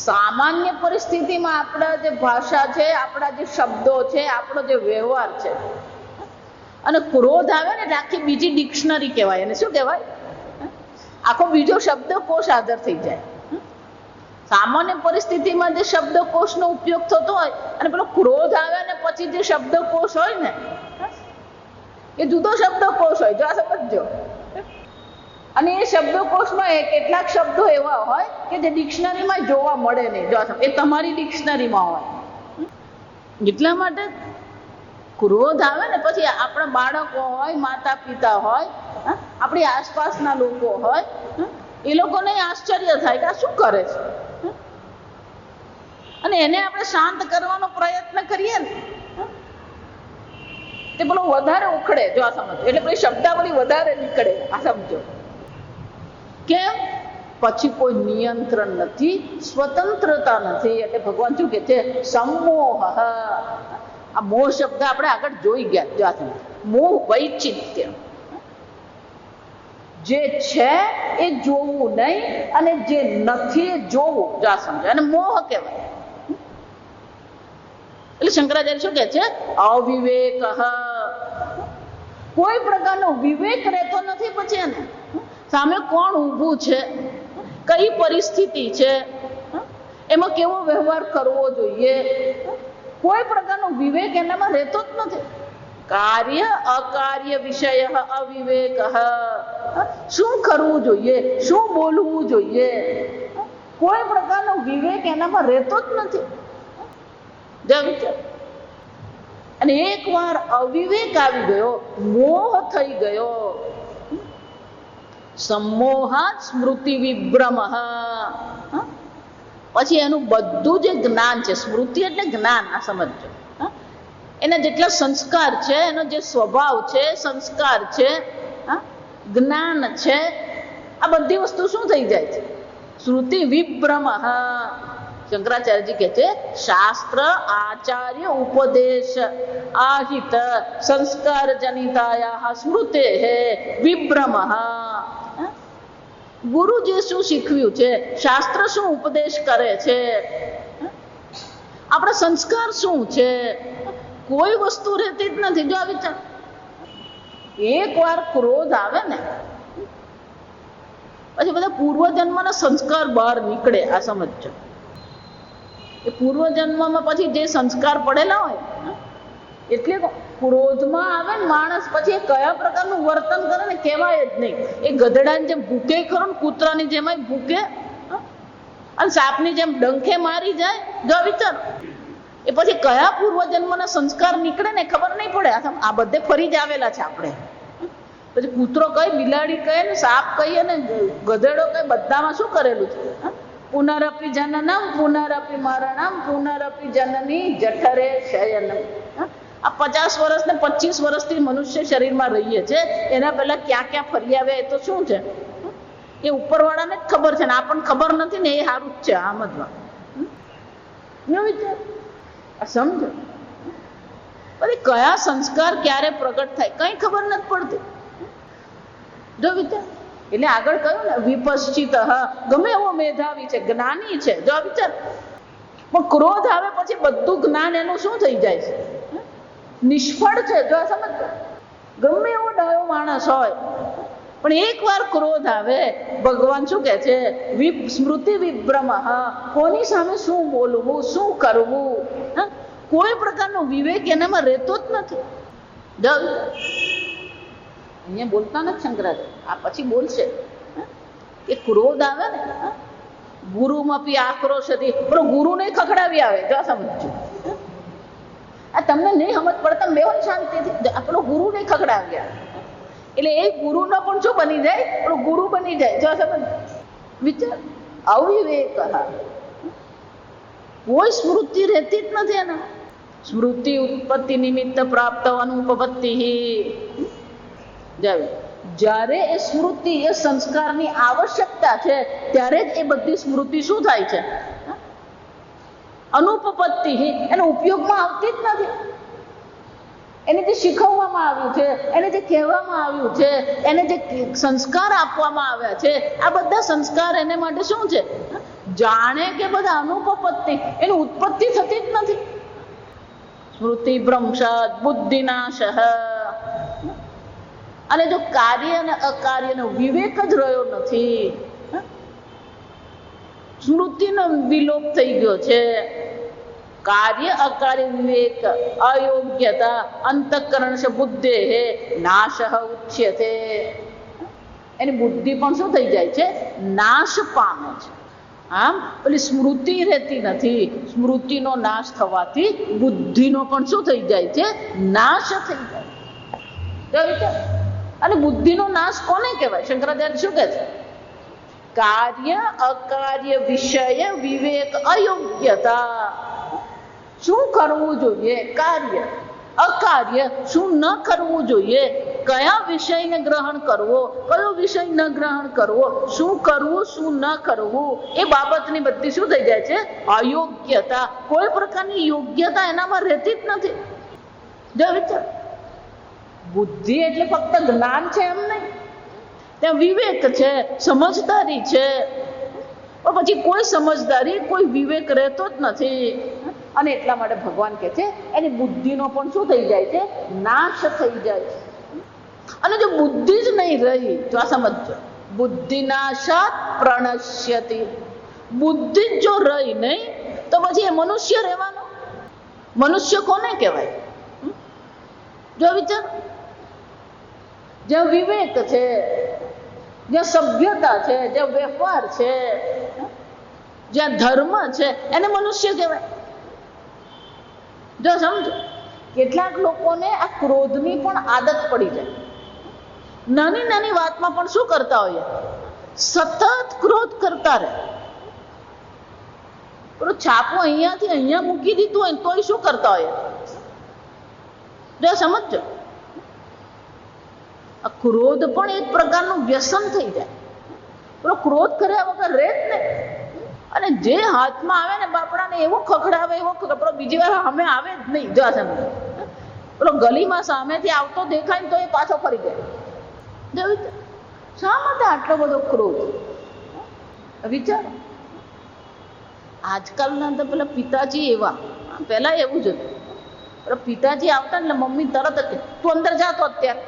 સામાન્ય પરિસ્થિતિમાં આપણા જે ભાષા છે, આપણા જે શબ્દો છે, આપણો જે વ્યવહાર છે, અને ક્રોધ આવે ને એટલે આખી બીજી ડિક્શનરી કહેવાય. એને શું કહેવાય? આખો બીજો શબ્દકોશ હાજર થઈ જાય. સામાન્ય પરિસ્થિતિમાં જે શબ્દકોશનો ઉપયોગ થતો હોય, અને પેલો ક્રોધ આવે ને પછી જે શબ્દકોશ હોય ને, એ જુદો શબ્દકોશ હોય. જો આ સમજો. અને એ શબ્દકોશમાં કેટલાક શબ્દો એવા હોય કે જે ડિક્શનરીમાં જોવા મળે નહીં. જો એ તમારી ડિક્શનરીમાં હોય. એટલા માટે ક્રોધ આવે ને પછી આપણા બાળકો હોય, માતા પિતા હોય, આપણી આસપાસના લોકો હોય, એ લોકોને આશ્ચર્ય થાય કે આ શું કરે છે. અને એને આપણે શાંત કરવાનો પ્રયત્ન કરીએ ને, તે પેલો વધારે ઉખડે. જો આ સમજો. એટલે પેલી શબ્દાવલી વધારે નીકળે. આ સમજો. કેમ? પછી કોઈ નિયંત્રણ નથી, સ્વતંત્રતા નથી. એટલે ભગવાન શું કે છે? સમોહ. આ મોહ શબ્દ આપણે આગળ જોઈ ગયા. મોહ વૈચિત્ય, જે છે એ જોવું નહીં, અને જે નથી એ જોવું. જા સમજો. અને મોહ કહેવાય. એટલે શંકરાચાર્ય શું કે છે? અવિવેક. કોઈ પ્રકારનો વિવેક રહેતો નથી. પછી એને સામે કોણ ઊભું છે, કઈ પરિસ્થિતિ છે, એમાં કેવો વ્યવહાર કરવો જોઈએ, કોઈ પ્રકારનો વિવેક એનામાં રહેતો જ નથી. કાર્ય અકાર્ય વિષય અવિવેક. શું કરવું જોઈએ, શું બોલવું જોઈએ, કોઈ પ્રકારનો વિવેક એનામાં રહેતો જ નથી. અને એકવાર અવિવેક આવી ગયો, મોહ થઈ ગયો, સમોહાત સ્મૃતિ વિભ્રમ. પછી એનું બધું જે જ્ઞાન છે, સ્મૃતિ એટલે જ્ઞાન. આ સમજો. એના જેટલા સંસ્કાર છે, એનો જે સ્વભાવ છે, સંસ્કાર છે, જ્ઞાન છે, આ બધી વસ્તુ શું થઈ જાય છે? શ્રુતિ વિભ્રમ. શંકરાચાર્યજી કહે છે, શાસ્ત્ર આચાર્ય ઉપદેશ આહિત સંસ્કાર જનિતાયા સ્મૃતે વિભ્રમ. ગુરુજી શું શીખવ્યું છે, શાસ્ત્ર શું ઉપદેશ કરે છે, આપણા સંસ્કાર શું છે, કોઈ વસ્તુ રહેતી જ નથી. જો આ વિચાર, એક વાર ક્રોધ આવે ને પછી બધા પૂર્વજન્મના સંસ્કાર બહાર નીકળે. આ સમજો, એ પૂર્વજન્મમાં પછી જે સંસ્કાર પડેલા હોય, એટલે ક્રોધમાં આવે ને માણસ પછી એ કયા પ્રકારનું વર્તન કરે ને કહેવાય જ નહીં. એ ગધેડાની જેમ ભૂકે ખરો ને કૂતરાની જેમ ભૂકે અને સાપની જેમ ડંખે મારી જાય. જો વિચાર, એ પછી કયા પૂર્વજન્મના સંસ્કાર નીકળે ને ખબર નહીં પડે. આ બધે ફરી જ આવેલા છે આપણે. પછી કૂતરો કઈ, બિલાડી કહે ને સાપ કહીએ ને ગધેડો કઈ, બધામાં શું કરેલું છે? પુનરપી જનનમ પુનરપી મરણમ પુનરપી જનની જઠરે શયનમ. આ 50 વર્ષ ને 25 વર્ષથી મનુષ્ય શરીરમાં રહીએ છે, એના પહેલા ક્યાં ક્યાં ફરી આવ્યા એ તો શું છે, એ ઉપરવાળાને જ ખબર છે ને આપણને ખબર નથી ને. એ સારું જ છે આમદમાં. સમજો, પછી કયા સંસ્કાર ક્યારે પ્રગટ થાય કઈ ખબર નથી પડતી. જો વિચાર, એટલે આગળ કહ્યું ને વિપશ્ચિત, ગમે એવો મેધાવી છે, જ્ઞાની છે. જો વિચાર, પણ ક્રોધ આવે પછી બધું જ્ઞાન એનું શું થઈ જાય છે, નિષ્ફળ છે. જો સમજ, ગમે એવો ડાયો માણસ હોય પણ એક વાર ક્રોધ આવે, ભગવાન શું કહે છે, સ્મૃતિ વિભ્રમ, કોની સામે શું બોલવું, શું કરવું, કોઈ પ્રકારનો વિવેક એનામાં રહેતો જ નથી. અહીંયા બોલતા નથી શંકરાચાર્ય, આ પછી બોલશે કે ક્રોધ આવે ને ગુરુમાં પી આક્રોશ હતી, પણ ગુરુને ખખડાવી આવે. જો સમજો, આ તમને નહીં સમજ પડતા બેહો શાંતિથી, આપણો ગુરુને ખખડાવી આવે એટલે એ ગુરુનો પણ શું બની જાય, આપણો ગુરુ બની જાય. જો સમજ, વિચાર, અવિવેક, કોઈ સ્મૃતિ રહેતી જ નથી એના. સ્મૃતિ ઉત્પત્તિ નિમિત્ત પ્રાપ્ત અનુપપત્તિ. જ્યારે એ સ્મૃતિ, એ સંસ્કારની આવશ્યકતા છે ત્યારે જ એ બધી સ્મૃતિ શું થાય છે, અનુપપત્તિ, એનો ઉપયોગમાં આવતી જ નથી. એને જે શીખવવામાં આવ્યું છે, એને જે કહેવામાં આવ્યું છે, એને જે સંસ્કાર આપવામાં આવ્યા છે, આ બધા સંસ્કાર એને માટે શું છે, જાણે કે બધા અનુપપત્તિ, એની ઉત્પત્તિ થતી જ નથી. સ્મૃતિ ભ્રંશાત બુદ્ધિનાશ. અને જો કાર્ય અને અકાર્યનો વિવેક જ રહ્યો નથી, સ્મૃતિનો વિલોપ થઈ ગયો છે. કાર્ય અકાર્ય વિવેક અયોગ્યતા અંતઃકરણ બુદ્ધે નાશ ઉચ્યતે. એની બુદ્ધિ પણ શું થઈ જાય છે, નાશ પામે છે. આમ પેલી સ્મૃતિ રહેતી નથી, સ્મૃતિનો નાશ થવાથી બુદ્ધિનો પણ શું થઈ જાય છે, નાશ થઈ જાય છે. અને બુદ્ધિનો નાશ કોને કહેવાય? શંકરાચાર્ય શું કહે છે, કાર્ય અકાર્ય વિષય વિવેક અયોગ્યતા. શું કરવું જોઈએ, કાર્ય અકાર્ય શું ન કરવું જોઈએ, કયા વિષયને ગ્રહણ કરવો, કયો વિષય ન ગ્રહણ કરવો, શું કરવું શું ન કરવું, એ બાબતની બધી શું થઈ જાય છે, અયોગ્યતા. કોઈ પ્રકારની યોગ્યતા એનામાં રહેતી જ નથી. જો વિચાર, બુદ્ધિ એટલે ફક્ત જ્ઞાન છે એમ નહીં, ત્યાં વિવેક છે, સમજદારી છે, પણ પછી કોઈ સમજદારી, કોઈ વિવેક રહેતો જ નથી. અને એટલા માટે ભગવાન કહે છે એની બુદ્ધિનો પણ શું થઈ જાય છે, નાશ થઈ જાય છે. અને જો બુદ્ધિ જ નહીં રહી, તો આ સમજો, બુદ્ધિનાશાત પ્રણશ્યતિ. બુદ્ધિ જ જો રહી નહીં તો પછી એ મનુષ્ય રહેવાનો. મનુષ્ય કોને કહેવાય? જો વિચાર, જ્યાં વિવેક છે, જ્યાં સભ્યતા છે, જ્યાં વ્યવહાર છે, જ્યાં ધર્મ છે, એને મનુષ્ય કહેવાય. જો સમજો, કેટલાક લોકોને આ ક્રોધની પણ આદત પડી જાય. નાની નાની વાતમાં પણ શું કરતા હોઈએ, સતત ક્રોધ કરતા રહે. પેલું છાપું અહીંયાથી અહીંયા મૂકી દીધું હોય તોય શું કરતા હોય, જો સમજો, આ ક્રોધ પણ એક પ્રકારનું વ્યસન થઈ જાય. પેલો ક્રોધ કર્યા વગર રહે જ ને. અને જે હાથમાં આવે ને બાપડાને એવો ખખડાવે, એવો ખખડાવે, બીજી વાર સામે આવે જ નહીં. જો સમજો, પેલો ગલીમાં સામેથી આવતો દેખાય ને તો એ પાછો ફરી જાય. શા માટે આટલો બધો ક્રોધ? વિચારો. આજકાલના તો પેલા પિતાજી એવા, પહેલા એવું જ હતું. પેલા પિતાજી આવતા એટલે મમ્મી તરત જ તું અંદર જા તો અત્યારે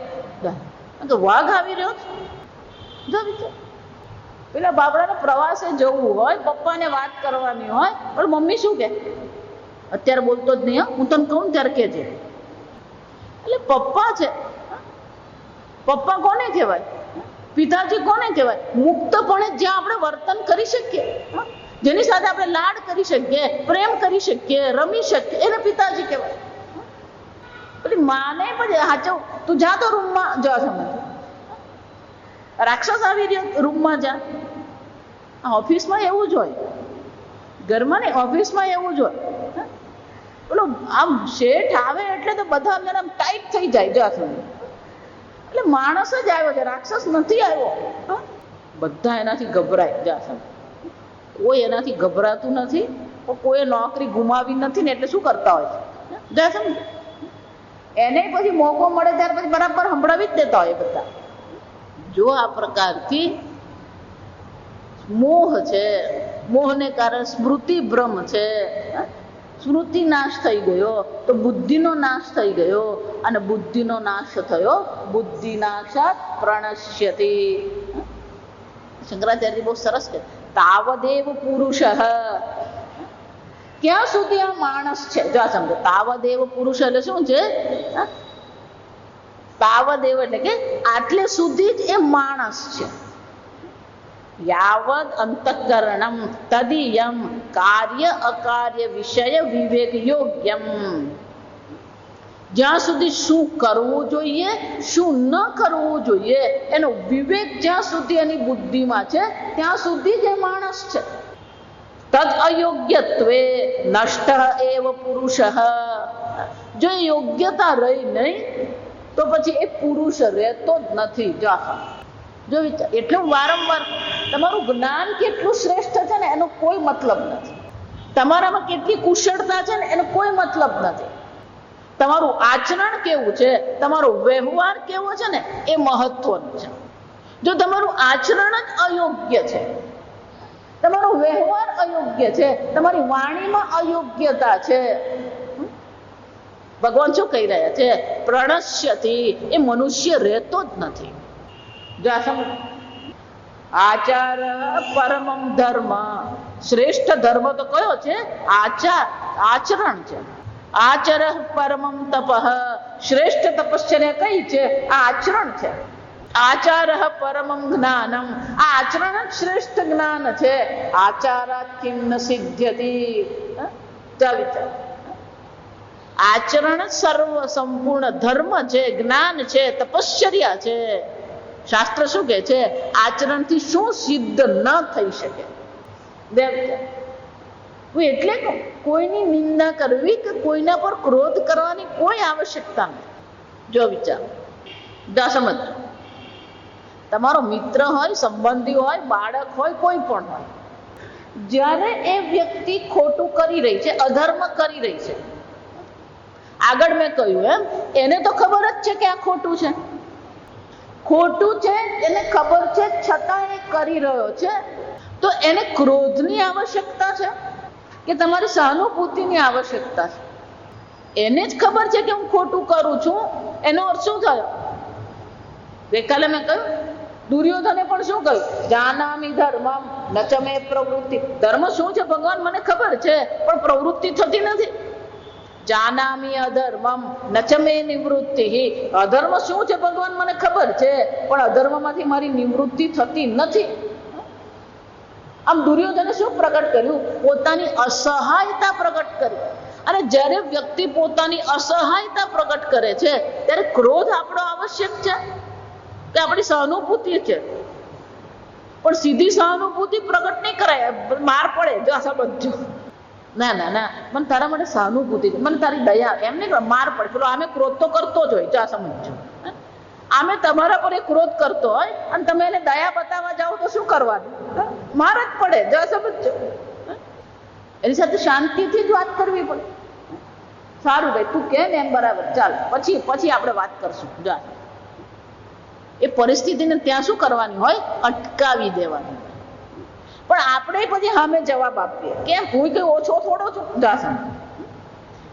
તો વાઘ આવી રહ્યો છે. જો વિચાર, પેલા બાબડાને પ્રવાસે જવું હોય, પપ્પાને વાત કરવાની હોય, પણ મમ્મી શું કે અત્યારે બોલતો જ નહીં, હું તને કહું ત્યારે કે છે. એટલે પપ્પા છે, પપ્પા કોને કહેવાય? પિતાજી કોને કહેવાય? મુક્તપણે જ્યાં આપણે વર્તન કરી શકીએ, જેની સાથે આપણે લાડ કરી શકીએ, પ્રેમ કરી શકીએ, રમી શકીએ, એને પિતાજી કહેવાય. પેલી માને પણ હાચો તું જા તો રૂમમાં જા, સમજ રાક્ષસ આવી રહ્યો રૂમમાં જા. ઓફિસમાં એવું જ હોય, ઘરમાં નહીં, ઓફિસમાં એવું જ હોય. પેલો આમ શેઠ આવે એટલે તો બધા અંદર આમ ટાઈટ થઈ જાય, જા સમજ. એટલે માણસ જ આવ્યો છે, રાક્ષસ નથી આવ્યો. બધા એનાથી ગભરાય, જા સમજ. કોઈ એનાથી ગભરાતું નથી, કોઈ નોકરી ગુમાવી નથી ને એટલે શું કરતા હોય છે, જા સમજ. એને પછી મોકો મળે ત્યારે પછી બરાબર સંભળાવી જ દેતા હોય બધા. જો આ પ્રકારથી મોહ છે, મોહને કારણે સ્મૃતિ ભ્રમ છે, સ્મૃતિ નાશ થઈ ગયો તો બુદ્ધિનો નાશ થઈ ગયો, અને બુદ્ધિનો નાશ થયો બુદ્ધિ નાશાત પ્રણશ્યતિ. શંકરાચાર્ય બહુ સરસ કહે, તાવદેવ પુરુષ, ક્યાં સુધી આ માણસ છે, જો સમજો. તાવદેવ પુરુષ એટલે શું છે? તાવદેવ એટલે કે આટલે સુધી જ એ માણસ છે. યાવદ અંતઃકરણમ તદીયમ કાર્ય અકાર્ય વિષય વિવેક યોગ્યમ. જ્યાં સુધી શું કરવું જોઈએ, શું ન કરવું જોઈએ, એનો વિવેક જ્યાં સુધી એની બુદ્ધિમાં છે ત્યાં સુધી જ એ માણસ છે. તદ અયોગ્યત્વે નષ્ટ એવ પુરુષ. જો યોગ્યતા રહી નહીં તો પછી એ પુરુષ રહેતો જ નથી. જો વિચાર, એટલે હું વારંવાર, તમારું જ્ઞાન કેટલું શ્રેષ્ઠ છે ને એનો કોઈ મતલબ નથી, તમારામાં કેટલી કુશળતા છે ને એનો કોઈ મતલબ નથી, તમારું આચરણ કેવું છે, તમારો વ્યવહાર કેવો છે ને એ મહત્વનું છે. જો તમારું આચરણ જ અયોગ્ય છે, તમારો વ્યવહાર અયોગ્ય છે, તમારી વાણીમાં અયોગ્યતા છે, ભગવાન શું કહી રહ્યા છે? પ્રણશ્યથી, એ મનુષ્ય રહેતો જ નથી. આચાર પરમમ ધર્મ. શ્રેષ્ઠ ધર્મ તો કયો છે? આચાર, આચરણ છે. આચર પરમમ તપ. શ્રેષ્ઠ તપશ્ચર્યા કઈ છે? આ આચરણ છે. આચાર પરમમ જ્ઞાનમ. આ આચરણ જ શ્રેષ્ઠ જ્ઞાન છે. આચારાત કિમ ન સિદ્ધ્યતિ. આચરણ જ સર્વ સંપૂર્ણ ધર્મ છે, જ્ઞાન છે, તપશ્ચર્યા છે. શાસ્ત્ર શું કહે છે? આચરણથી શું સિદ્ધ ન થઈ શકે. હું એટલે કહું, કોઈની નિંદા કરવી કે કોઈના પર ક્રોધ કરવાની કોઈ આવશ્યકતા નથી. જો વિચાર, સમજ, તમારો મિત્ર હોય, સંબંધી હોય, બાળક હોય, કોઈ પણ હોય, જ્યારે એ વ્યક્તિ ખોટું કરી રહી છે, અધર્મ કરી રહી છે, આગળ મેં કહ્યું એમ, એને તો ખબર જ છે કે આ ખોટું છે, ખોટું છે એને ખબર છે, છતાં એ કરી રહ્યો છે, તો એને ક્રોધની આવશ્યકતા છે કે તમારી સહાનુભૂતિની આવશ્યકતા છે? એને જ ખબર છે કે હું ખોટું કરું છું, એનો અર્થ શું થયો? ગઈકાલે મેં કહ્યું, દુર્યોધને પણ શું કહ્યું? જાનામિ ધર્મમ ન ચ મે પ્રવૃત્તિ. ધર્મ શું છે ભગવાન મને ખબર છે, પણ પ્રવૃત્તિ થતી નથી. જાનામિ અધર્મમ ન ચ મે નિવૃત્તિ. અધર્મ શું છે ભગવાન મને ખબર છે, પણ અધર્મમાંથી મારી નિવૃત્તિ થતી નથી. આમ દુર્યોધને શું પ્રગટ કર્યું? પોતાની અસહાયતા પ્રગટ કરી. અને જ્યારે વ્યક્તિ પોતાની અસહાયતા પ્રગટ કરે છે ત્યારે ક્રોધ આપણો આવશ્યક છે કે આપણી સહાનુભૂતિ છે? પણ સીધી સહાનુભૂતિ પ્રગટ નહીં કરાય, માર પડે, જો આ બધું ના ના ના, મને તારા માટે સહાનુભૂતિ છે, મને તારી દયા, એમ નહીં માર પડે. પેલો આમે ક્રોધ તો કરતો જ હોય, જા સમજો. આમે તમારા પર એ ક્રોધ કરતો હોય અને તમે એને દયા બતાવવા જાઓ તો શું કરવાનું? માર જ પડે, જા સમજો. એની સાથે શાંતિથી જ વાત કરવી પડે. સારું ભાઈ, તું કે ને એમ બરાબર, ચાલ પછી આપણે વાત કરશું. જા, એ પરિસ્થિતિને ત્યાં શું કરવાની હોય? અટકાવી દેવાની. પણ આપણે પછી સામે જવાબ આપીએ કેમ હું કઈ ઓછો થોડો છું દાસન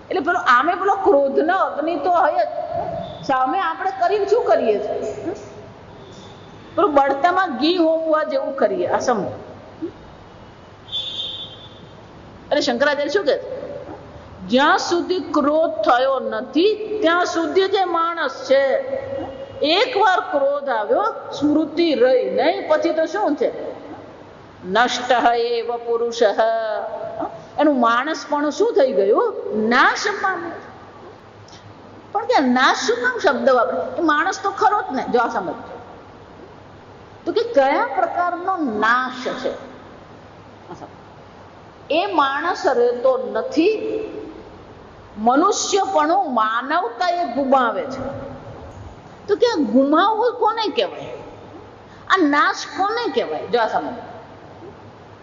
એટલે પેલો આમે પેલો ક્રોધનો અગ્નિ તો હોય જ સામે આપણે કરીને શું કરીએ છીએ પેલું બળતામાં ઘી હોમવા જેવું કરીએ આ સમજો એટલે શંકરાચાર્ય શું કહે જ્યાં સુધી ક્રોધ થયો નથી ત્યાં સુધી જે માણસ છે એકવાર ક્રોધ આવ્યો સ્મૃતિ રહી નહીં પછી તો શું છે નષ્ટ એવ પુરુષ એનું માણસ પણ શું થઈ ગયું નાશ પામે પણ કે નાશ શું કામ શબ્દ વાપરે એ માણસ તો ખરો જ ને જો આ સમજ તો કે કયા પ્રકારનો નાશ છે એ માણસ રહેતો નથી મનુષ્યપણું માનવતા એ ગુમાવે છે તો કે ગુમાવવું કોને કહેવાય આ નાશ કોને કહેવાય જો આ સમજ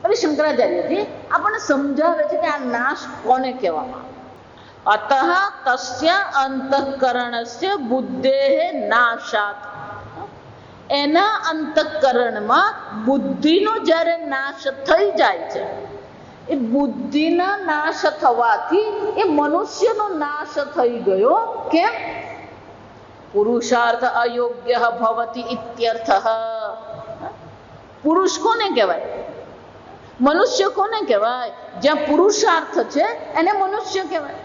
પછી શંકરાચાર્યજી આપણને સમજાવે છે કે આ નાશ કોને કહેવામાં અતઃ તસ્ય અંતઃકરણસ્ય બુદ્ધેઃ નાશાત એના અંતઃકરણમાં બુદ્ધિનો જ્યારે નાશ થઈ જાય છે એ બુદ્ધિના નાશ થવાથી એ મનુષ્યનો નાશ થઈ ગયો કેમ પુરુષાર્થ અયોગ્ય ભવતિ ઇત્યર્થઃ પુરુષ કોને કહેવાય મનુષ્ય કોને કહેવાય જ્યાં પુરુષાર્થ છે એને મનુષ્ય કહેવાય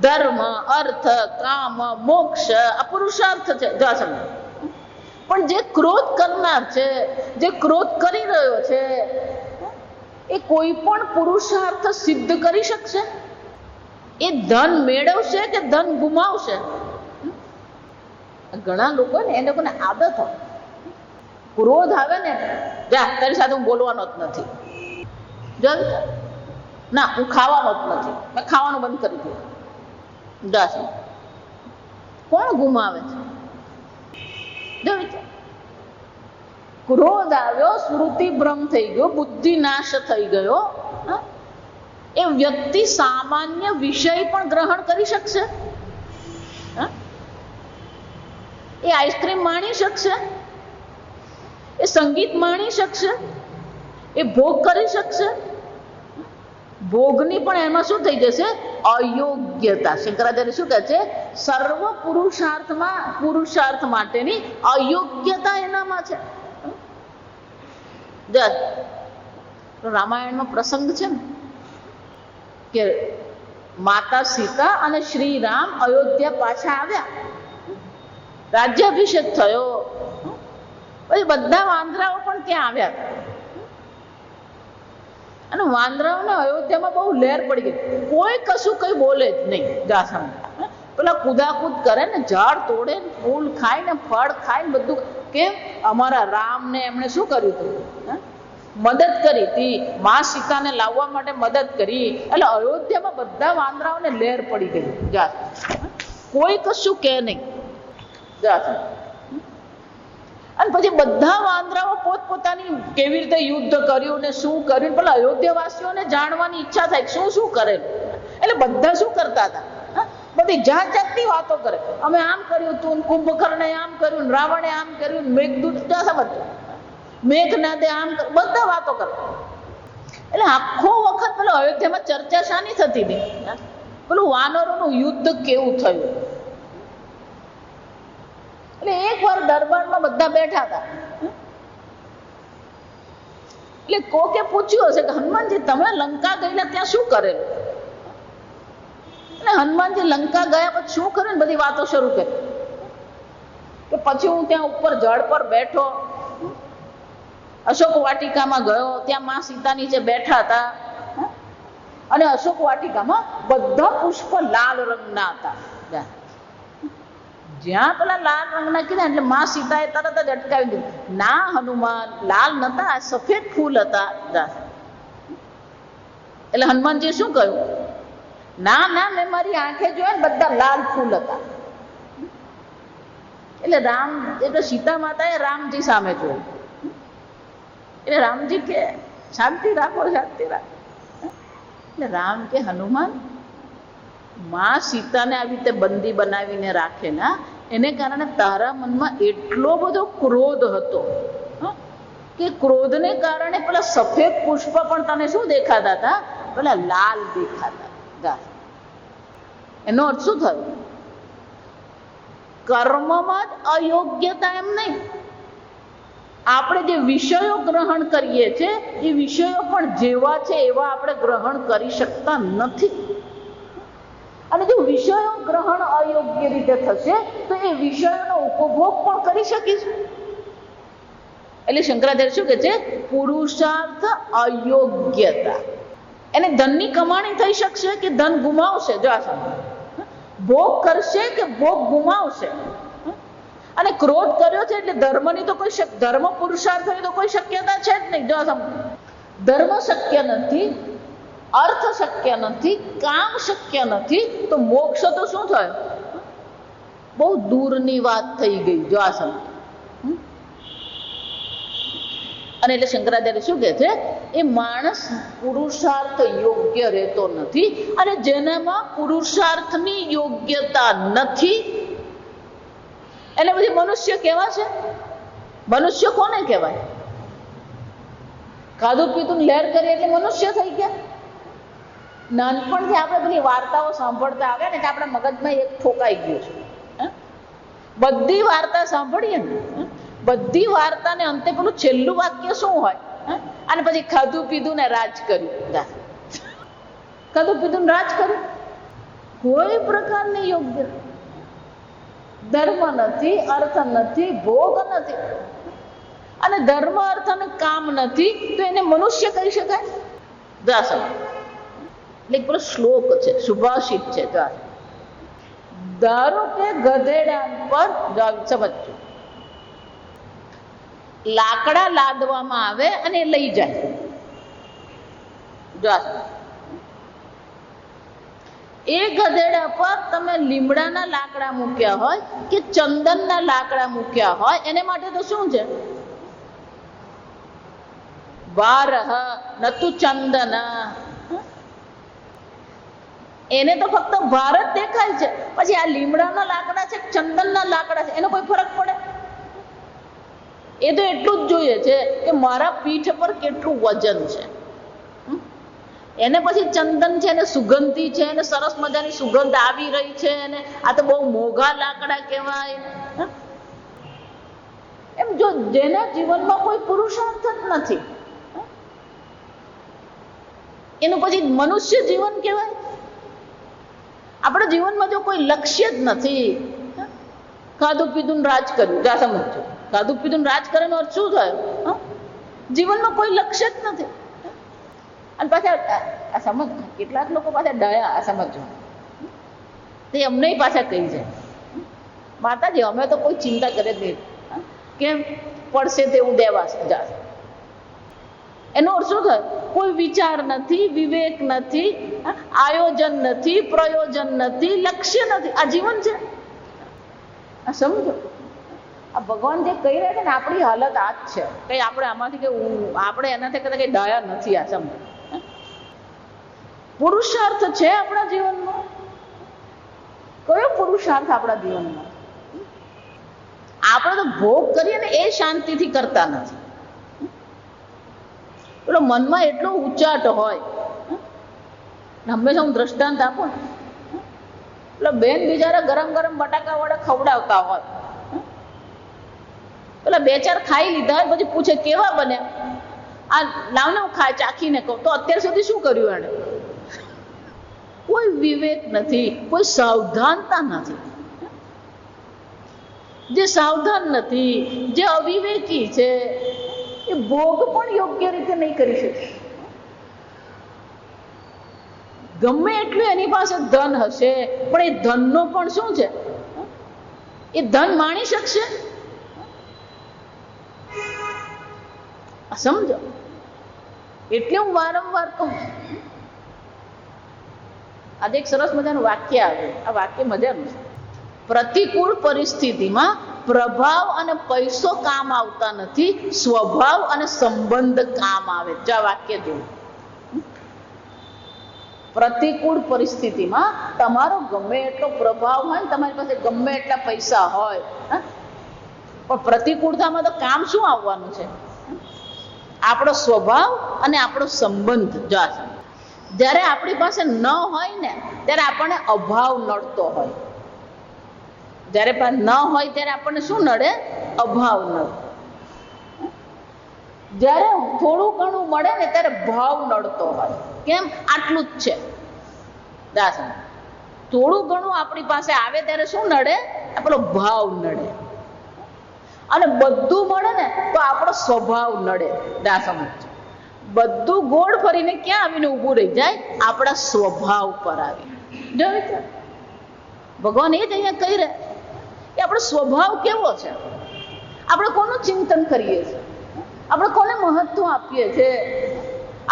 ધર્મ અર્થ કામ મોક્ષ આ પુરુષાર્થ છે પણ જે ક્રોધ કરનાર છે જે ક્રોધ કરી રહ્યો છે એ કોઈ પણ પુરુષાર્થ સિદ્ધ કરી શકશે એ ધન મેળવશે કે ધન ગુમાવશે ઘણા લોકો ને એ લોકોને આદત હોય ક્રોધ આવે ને જા તારી સાથે હું બોલવાનો જ નથી જો ના હું ખાવાનો જ નથી મેં ખાવાનું બંધ કરી દીધું જા કોણ ગુમાવે છે જો ક્રોધ આવ્યો સ્મૃતિ ભ્રમ થઈ ગયો બુદ્ધિ નાશ થઈ ગયો એ વ્યક્તિ સામાન્ય વિષય પણ ગ્રહણ કરી શકશે એ આઈસ્ક્રીમ માણી શકશે એ સંગીત માણી શકશે એ ભોગ કરી શકશે ભોગની પણ એમાં શું થઈ જશે અયોગ્યતા શંકરાચાર્ય શું કહે છે સર્વ પુરુષાર્થ માટેની અયોગ્યતા એનામાં છે રામાયણનો પ્રસંગ છે ને કે માતા સીતા અને શ્રી રામ અયોધ્યા પાછા આવ્યા રાજ્યાભિષેક થયો પછી બધા વાંદરાઓ પણ ત્યાં આવ્યા અને વાંદરાઓને અયોધ્યામાં બહુ લહેર પડી ગઈ કોઈ કશું કઈ બોલે જ નહીં જાસમ પેલા કુદાકૂદ કરે ને ઝાડ તોડે ને ફૂલ ખાય ને ફળ ખાય ને બધું કેમ અમારા રામને એમણે શું કર્યું હતું મદદ કરી હતી મા સીતાને લાવવા માટે મદદ કરી એટલે અયોધ્યામાં બધા વાંદરાઓને લહેર પડી ગઈ જા કોઈ કશું કે નહીં જા અને પછી બધા વાંદરાઓ પોતપોતાની કેવી રીતે યુદ્ધ કર્યું ને શું કર્યું પેલા અયોધ્યાવાસીઓને જાણવાની ઈચ્છા થાય શું શું કરેલું એટલે બધા શું કરતા હતા બધી જાત જાતની વાતો કરે અમે આમ કર્યું તું કુંભકર્ણે આમ કર્યું રાવણે આમ કર્યું મેઘદૂત બધું મેઘનાદે આમ બધા વાતો કરે એટલે આખો વખત પેલો અયોધ્યામાં ચર્ચા શાની થતી હતી પેલું વાનરોનું યુદ્ધ કેવું થયું એટલે એક વાર દરબારમાં બધા બેઠા હતા એટલે કોકે પૂછ્યું હશે કે હનુમાનજી તમે લંકા ગયેલા ત્યાં શું કરેલું એટલે હનુમાનજી લંકા ગયા પછી શું કર્યું ને બધી વાતો શરૂ કરી કે પછી હું ત્યાં ઉપર જળ પર બેઠો અશોક વાટિકામાં ગયો ત્યાં મા સીતા નીચે બેઠા હતા અને અશોક વાટિકામાં બધા પુષ્પ લાલ રંગના હતા જ્યાં પેલા લાલ રંગના કીધા એટલે મા સીતાએ તરત જ અટકાવી દીધું ના હનુમાન લાલ નતા સફેદ ફૂલ હતા એટલે હનુમાનજી શું કહ્યું ના ના મેં મારી આંખે જોયા ને બધા લાલ ફૂલ હતા એટલે સીતા માતાએ રામજી સામે જોયું એટલે રામજી કે શાંતિ રાખો શાંતિ રાખો એટલે રામ કે હનુમાન મા સીતાને આવી રીતે બંદી બનાવીને રાખે ને એને કારણે તારા મનમાં એટલો બધો ક્રોધ હતો કે ક્રોધને કારણે પેલા સફેદ પુષ્પ પણ તને શું દેખાતા હતા? પેલા લાલ દેખાતા હતા. એનો અર્થ શું થયો? કર્મમાં જ અયોગ્યતા એમ નહીં, આપણે જે વિષયો ગ્રહણ કરીએ છીએ એ વિષયો પણ જેવા છે એવા આપણે ગ્રહણ કરી શકતા નથી. અને જો વિષયો ગ્રહણ અયોગ્ય રીતે થશે તો એ વિષયોનો ઉપભોગ પણ કરી શકીશું. એટલે શંકરાચાર્ય શું કહે છે? પુરુષાર્થ અયોગ્યતા. એને ધનની કમાણી થઈ શકશે કે ધન ગુમાવશે? જો આ ભોગ કરશે કે ભોગ ગુમાવશે? અને ક્રોધ કર્યો છે એટલે ધર્મની તો કોઈ ધર્મ પુરુષાર્થની તો કોઈ શક્યતા છે જ નહીં. જો ધર્મ શક્ય નથી, અર્થ શક્ય નથી, કામ શક્ય નથી, તો મોક્ષ તો શું થયો? બહુ દૂરની વાત થઈ ગઈ. જો આ સમજ. અને એટલે શંકરાચાર્ય શું કહે છે? એ માણસ પુરુષાર્થ યોગ્ય રહેતો નથી. અને જેનામાં પુરુષાર્થની યોગ્યતા નથી એટલે પછી મનુષ્ય કેવા છે? મનુષ્ય કોને કહેવાય? ખાધું પીધું લહેર કરી એટલે મનુષ્ય થઈ ગયા. નાનપણથી આપણે પેલી વાર્તાઓ સાંભળતા આવ્યા ને એટલે આપણા મગજમાં એક ઠોકાઈ ગયું છે. બધી વાર્તા સાંભળીએ ને, બધી વાર્તાને અંતે પેલું છેલ્લું વાક્ય શું હોય? અને પછી ખાધું પીધું ને રાજ કર્યું. ખાધું પીધું રાજ કર્યું, કોઈ પ્રકારની યોગ્ય ધર્મ નથી, અર્થ નથી, ભોગ નથી. અને ધર્મ અર્થ અને કામ નથી તો એને મનુષ્ય કહી શકાય? એટલે પેલો શ્લોક છે, સુભાષિત છે. ધારો કે ગધેડા પર સમજો લાકડા લાદવામાં આવે અને લઈ જાય. એ ગધેડા પર તમે લીમડાના લાકડા મૂક્યા હોય કે ચંદનના લાકડા મૂક્યા હોય, એને માટે તો શું છે? બારહ નતુ ચંદન. એને તો ફક્ત ભારત દેખાય છે. પછી આ લીમડાના લાકડા છે, ચંદનના લાકડા છે, એનો કોઈ ફરક પડે? એ તો એટલું જ જોઈએ છે કે મારા પીઠ પર કેટલું વજન છે. એને પછી ચંદન છે ને સુગંધી છે ને સરસ મજાની સુગંધ આવી રહી છે ને આ તો બહુ મોંઘા લાકડા કહેવાય. એમ જો જેના જીવનમાં કોઈ પુરુષાર્થ જ નથી એનું પછી મનુષ્ય જીવન કહેવાય? આપણા જીવનમાં જો કોઈ લક્ષ્ય જ નથી, ખાધું પીધું રાજ કર્યું. જા સમજો, ખાધું પીધું રાજ કર્યાનો અર્થ શું થયો? જીવનમાં કોઈ લક્ષ્ય જ નથી. અને પાછા આ સમજ, કેટલાક લોકો પાછા ડાયા આ સમજો તે અમને પાછા કહી જાય, માતાજી અમે તો કોઈ ચિંતા કરે જ નહીં, કેમ પડશે તેવું દેવા જા. એનો અર્થ શું થાય? કોઈ વિચાર નથી, વિવેક નથી, આયોજન નથી, પ્રયોજન નથી, લક્ષ્ય નથી. આ જીવન છે? આ સમજો, આ ભગવાન જે કહી રહ્યા છે ને આપણી હાલત આ જ છે. કઈ આપણે આમાંથી કે આપણે એનાથી કદાચ કઈ ડાયા નથી. આ સમજો, પુરુષાર્થ છે આપણા જીવનમાં? કયો પુરુષાર્થ આપણા જીવનમાં? આપણે તો ભોગ કરીએ ને એ શાંતિથી કરતા નથી. પેલો મનમાં એટલો ઉચાટ હોય. હંમેશા હું દ્રષ્ટાંત આપું, પેલો બેન બિચારા ગરમ ગરમ બટાકા વડે ખવડાવતા હોય, પેલા બે ચાર ખાઈ લીધા હોય પછી પૂછે કેવા બન્યા? આ લાવને હું ચાખીને કહું. તો અત્યાર સુધી શું કર્યું એને? કોઈ વિવેક નથી, કોઈ સાવધાનતા નથી. જે સાવધાન નથી, જે અવિવેકી છે એ ભોગ પણ યોગ્ય રીતે નહીં કરી શકે. ગમે એટલું એની પાસે ધન હશે પણ એ ધનનો પણ શું છે? એ ધન માણી શકશે? સમજો, એટલે હું વારંવાર કહું. આજે એક સરસ મજાનું વાક્ય આવ્યું. આ વાક્ય મજાનું છે. પ્રતિકૂળ પરિસ્થિતિમાં પ્રભાવ અને પૈસો કામ આવતા નથી, સ્વભાવ અને સંબંધ કામ આવે. જો આ વાક્ય જોયું. પ્રતિકૂળ પરિસ્થિતિમાં તમારો ગમે એટલો પ્રભાવ હોય ને, તમારી પાસે ગમે એટલા પૈસા હોય, પણ પ્રતિકૂળતામાં તો કામ શું આવવાનું છે? આપણો સ્વભાવ અને આપણો સંબંધ. જો જ્યારે આપણી પાસે ન હોય ને ત્યારે આપણને અભાવ નડતો હોય. જ્યારે ન હોય ત્યારે આપણને શું નડે? અભાવ નડે. જ્યારે થોડું ઘણું મળે ને ત્યારે ભાવ નડતો હોય. કેમ? આટલું જ છે. થોડું ઘણું આપણી પાસે આવે ત્યારે શું નડે? આપણો ભાવ નડે. અને બધું મળે ને તો આપણો સ્વભાવ નડે. બધું ગોળ ફરીને ક્યાં આવીને ઊભું રહી જાય? આપણા સ્વભાવ પર આવી. જો ભગવાન એ જ અહીંયા કહી રહ્યા કે આપણો સ્વભાવ કેવો છે, આપણે કોનું ચિંતન કરીએ છીએ, આપણે કોને મહત્વ આપીએ છીએ,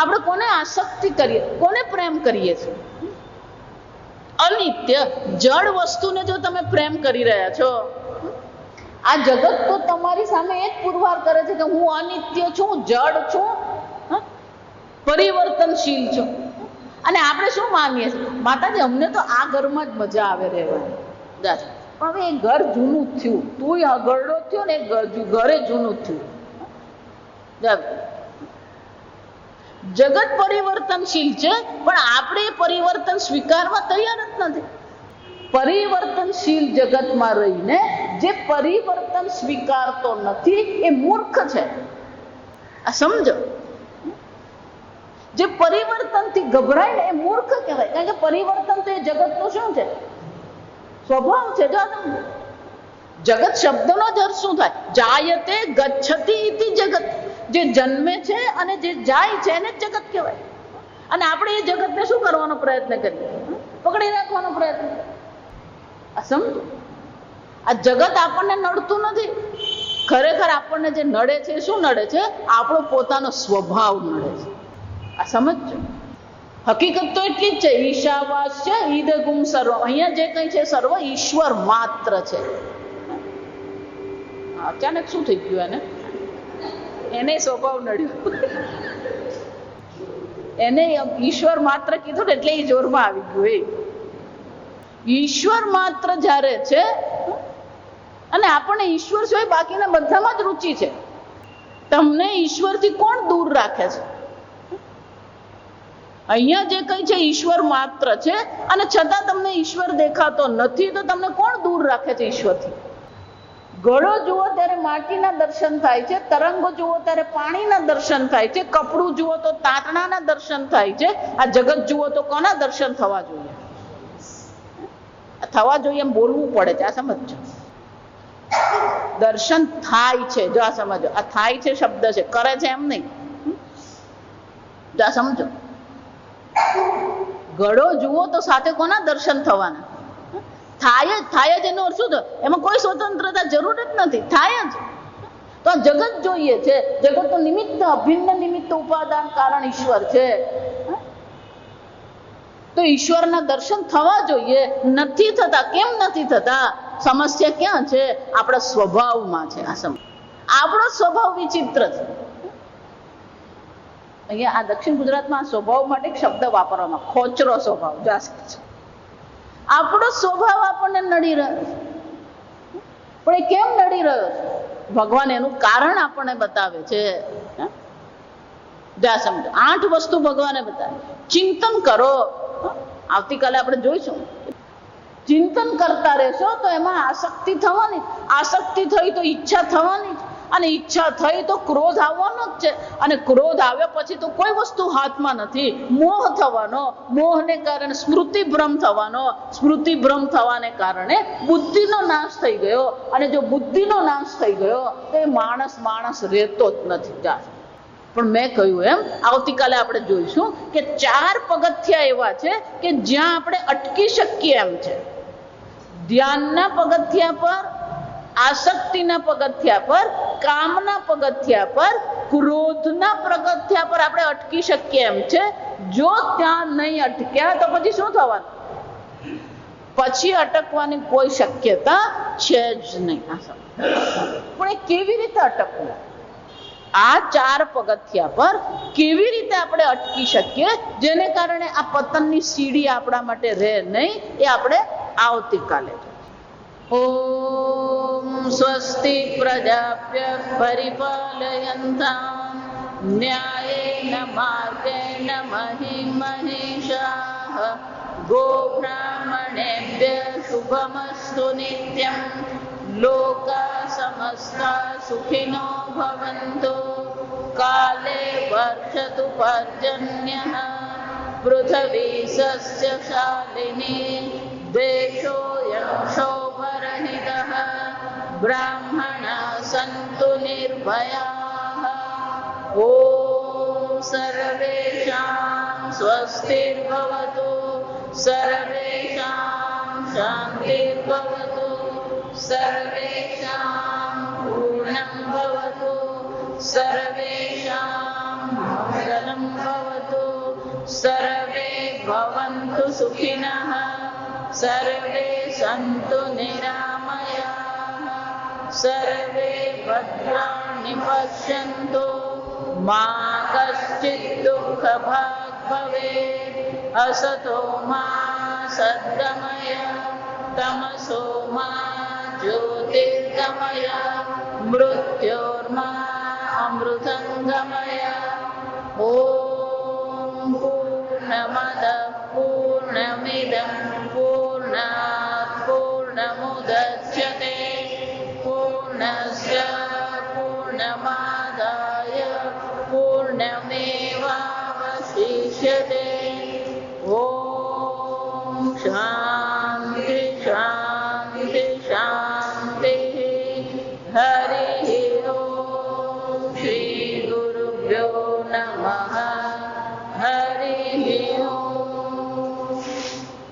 આપણે કોને આસક્તિ કરીએ, કોને પ્રેમ કરીએ છીએ. અનિત્ય જળ વસ્તુને જો તમે પ્રેમ કરી રહ્યા છો, આ જગત તો તમારી સામે એ જ પુરવાર કરે છે કે હું અનિત્ય છું, જડ છું, પરિવર્તનશીલ છું. અને આપણે શું માંગીએ છીએ? માતાજી અમને તો આ ઘરમાં જ મજા આવે રહેવાની. પણ હવે એ ઘર જૂનું થયું, તું ગરડો થયો ને ઘરે જૂનું થયું. જગત પરિવર્તનશીલ છે પણ આપણે પરિવર્તન સ્વીકારવા તૈયાર જ નથી. પરિવર્તનશીલ જગતમાં રહીને જે પરિવર્તન સ્વીકારતો નથી એ મૂર્ખ છે. આ સમજો. જે પરિવર્તનથી ગભરાય ને એ મૂર્ખ કહેવાય. કારણ કે પરિવર્તન તો એ જગતનું શું છે? સ્વભાવ છે. જો જગત શબ્દનો જ અર્થ શું થાય? જાયતે ગચ્છતિ ઇતિ જગત. જે જન્મે છે અને જે જાય છે એને જ જગત કહેવાય. અને આપણે એ જગતને શું કરવાનો પ્રયત્ન કરીએ? પકડી રાખવાનો પ્રયત્ન. આ સમજો. આ જગત આપણને નડતું નથી. ખરેખર આપણને જે નડે છે શું નડે છે? આપણો પોતાનો સ્વભાવ નડે છે. આ સમજો. હકીકત તો એટલી જ છે. ઈશાવાસ્ય ઈદગુમ સર્વ. અહીંયા જે કંઈ છે સર્વ ઈશ્વર માત્ર છે. અચાનક શું થઈ ગયું? એને સ્વભાવ નડ્યો. એને ઈશ્વર માત્ર કીધું ને એટલે એ જોરમાં આવી ગયું. ઈશ્વર માત્ર જ્યારે છે અને આપણને ઈશ્વર સિવાય બાકીના બધામાં જ રુચિ છે. તમને ઈશ્વરથી કોણ દૂર રાખે છે? અહીંયા જે કંઈ છે ઈશ્વર માત્ર છે અને છતાં તમને ઈશ્વર દેખાતો નથી. તો તમને કોણ દૂર રાખે છે ઈશ્વરથી? ઘડો જુઓ ત્યારે માટીના દર્શન થાય છે, તરંગો જુઓ ત્યારે પાણીના દર્શન થાય છે, કપડું જુઓ તો તાતણાના દર્શન થાય છે. આ જગત જુઓ તો કોના દર્શન થવા જોઈએ? થવા જોઈએ એમ બોલવું પડે છે. આ સમજો. દર્શન થાય છે. જો આ સમજો. આ થાય છે શબ્દ છે, કરે છે એમ નહીં. જો આ સમજો. ઘડો જુઓ તો સાથે કોના દર્શન થવાના? થાય જ. એનો અર્થ શું થયો? એમાં કોઈ સ્વતંત્રતા જરૂર જ નથી. થાય જ. તો આ જગત જોઈએ છે. જગતનું નિમિત્ત, અભિન્ન નિમિત્ત, ઉપાદાન, કારણ ઈશ્વર છે. તો ઈશ્વરના દર્શન થવા જોઈએ. નથી થતા. કેમ નથી થતા? સમસ્યા ક્યાં છે? આપણા સ્વભાવમાં છે. આ આપણો સ્વભાવ વિચિત્ર છે. અહીંયા આ દક્ષિણ ગુજરાતમાં સ્વભાવ માટે એક શબ્દ વાપરવામાં, ખોચરો સ્વભાવ. આપણો સ્વભાવ આપણને નડી રહ્યો છે. પણ એ કેમ નડી રહ્યો છે? ભગવાન એનું કારણ આપણને બતાવે છે. સમજો. 8 વસ્તુ ભગવાને બતાવે. ચિંતન કરો. આવતીકાલે આપણે જોઈશું. ચિંતન કરતા રહેશો તો એમાં આસક્તિ થવાની. આસક્તિ થઈ તો ઈચ્છા થવાની. અને ઈચ્છા થઈ તો ક્રોધ આવવાનો જ છે. અને ક્રોધ આવ્યા પછી તો કોઈ વસ્તુ હાથમાં નથી. મોહ થવાનો. મોહને કારણે સ્મૃતિભ્રમ થવાનો. સ્મૃતિભ્રમ થવાને કારણે બુદ્ધિનો નાશ થઈ ગયો. અને જો બુદ્ધિનો નાશ થઈ ગયો તો એ માણસ રહેતો જ નથી. પણ મેં કહ્યું એમ આવતીકાલે આપણે જોઈશું કે 4 પગથિયા એવા છે કે જ્યાં આપણે અટકી શકીએ એમ છે. ધ્યાનના પગથિયા પર, આસક્તિના પગથિયા પર, કામના પગથિયા પર, ક્રોધના પગથિયા પર આપણે અટકી શકીએ એમ છે. જો ત્યાં નહીં અટક્યા તો પછી શું થવાનું? પછી અટકવાની કોઈ શક્યતા છે જ નહીં. પણ એ કેવી રીતે અટકવું? આ 4 પગથિયા પર કેવી રીતે આપણે અટકી શકીએ જેને કારણે આ પતનની સીડી આપણા માટે રહે નહીં, એ આપણે આવતીકાલે. ઓમ સ્વસ્તિ પ્રજાભ્યઃ પરિપાલયન્તામ न्यायेन मार्गेण महीं महिषाः गोब्राह्मणेभ्यः शुभमस्तु नित्यं लोकाः समस्ताः सुखिनो भवन्तु काले वर्षतु पर्जन्यः पृथिवी सस्यशालिनी देशोऽयं क्षोभरहितः ब्राह्मणाः सन्तु निर्भयाः ॐ सर्वेषां स्वस्तिर्भवतु सर्वेषां शान्तिर्भवतु सर्वेषां पूर्णं भवतु सर्वेषां मङ्गलं भवतु सर्वे भवन्तु सुखिनः सर्वे सन्तु निरामयाः सर्वे भद्राणि पश्यन्तु मा कश्चित् दुःखभाग् भवेत् असतो मा सद्गमय तमसो मा ज्योतिर्गमय मृत्योर्मा अमृतङ्गमय ॐ पूर्णमदः पूर्णमिदं पूर्णात् पूर्णमुदच्यते पूर्णस्य पूर्णमादाय पूर्णमेवावशिष्यते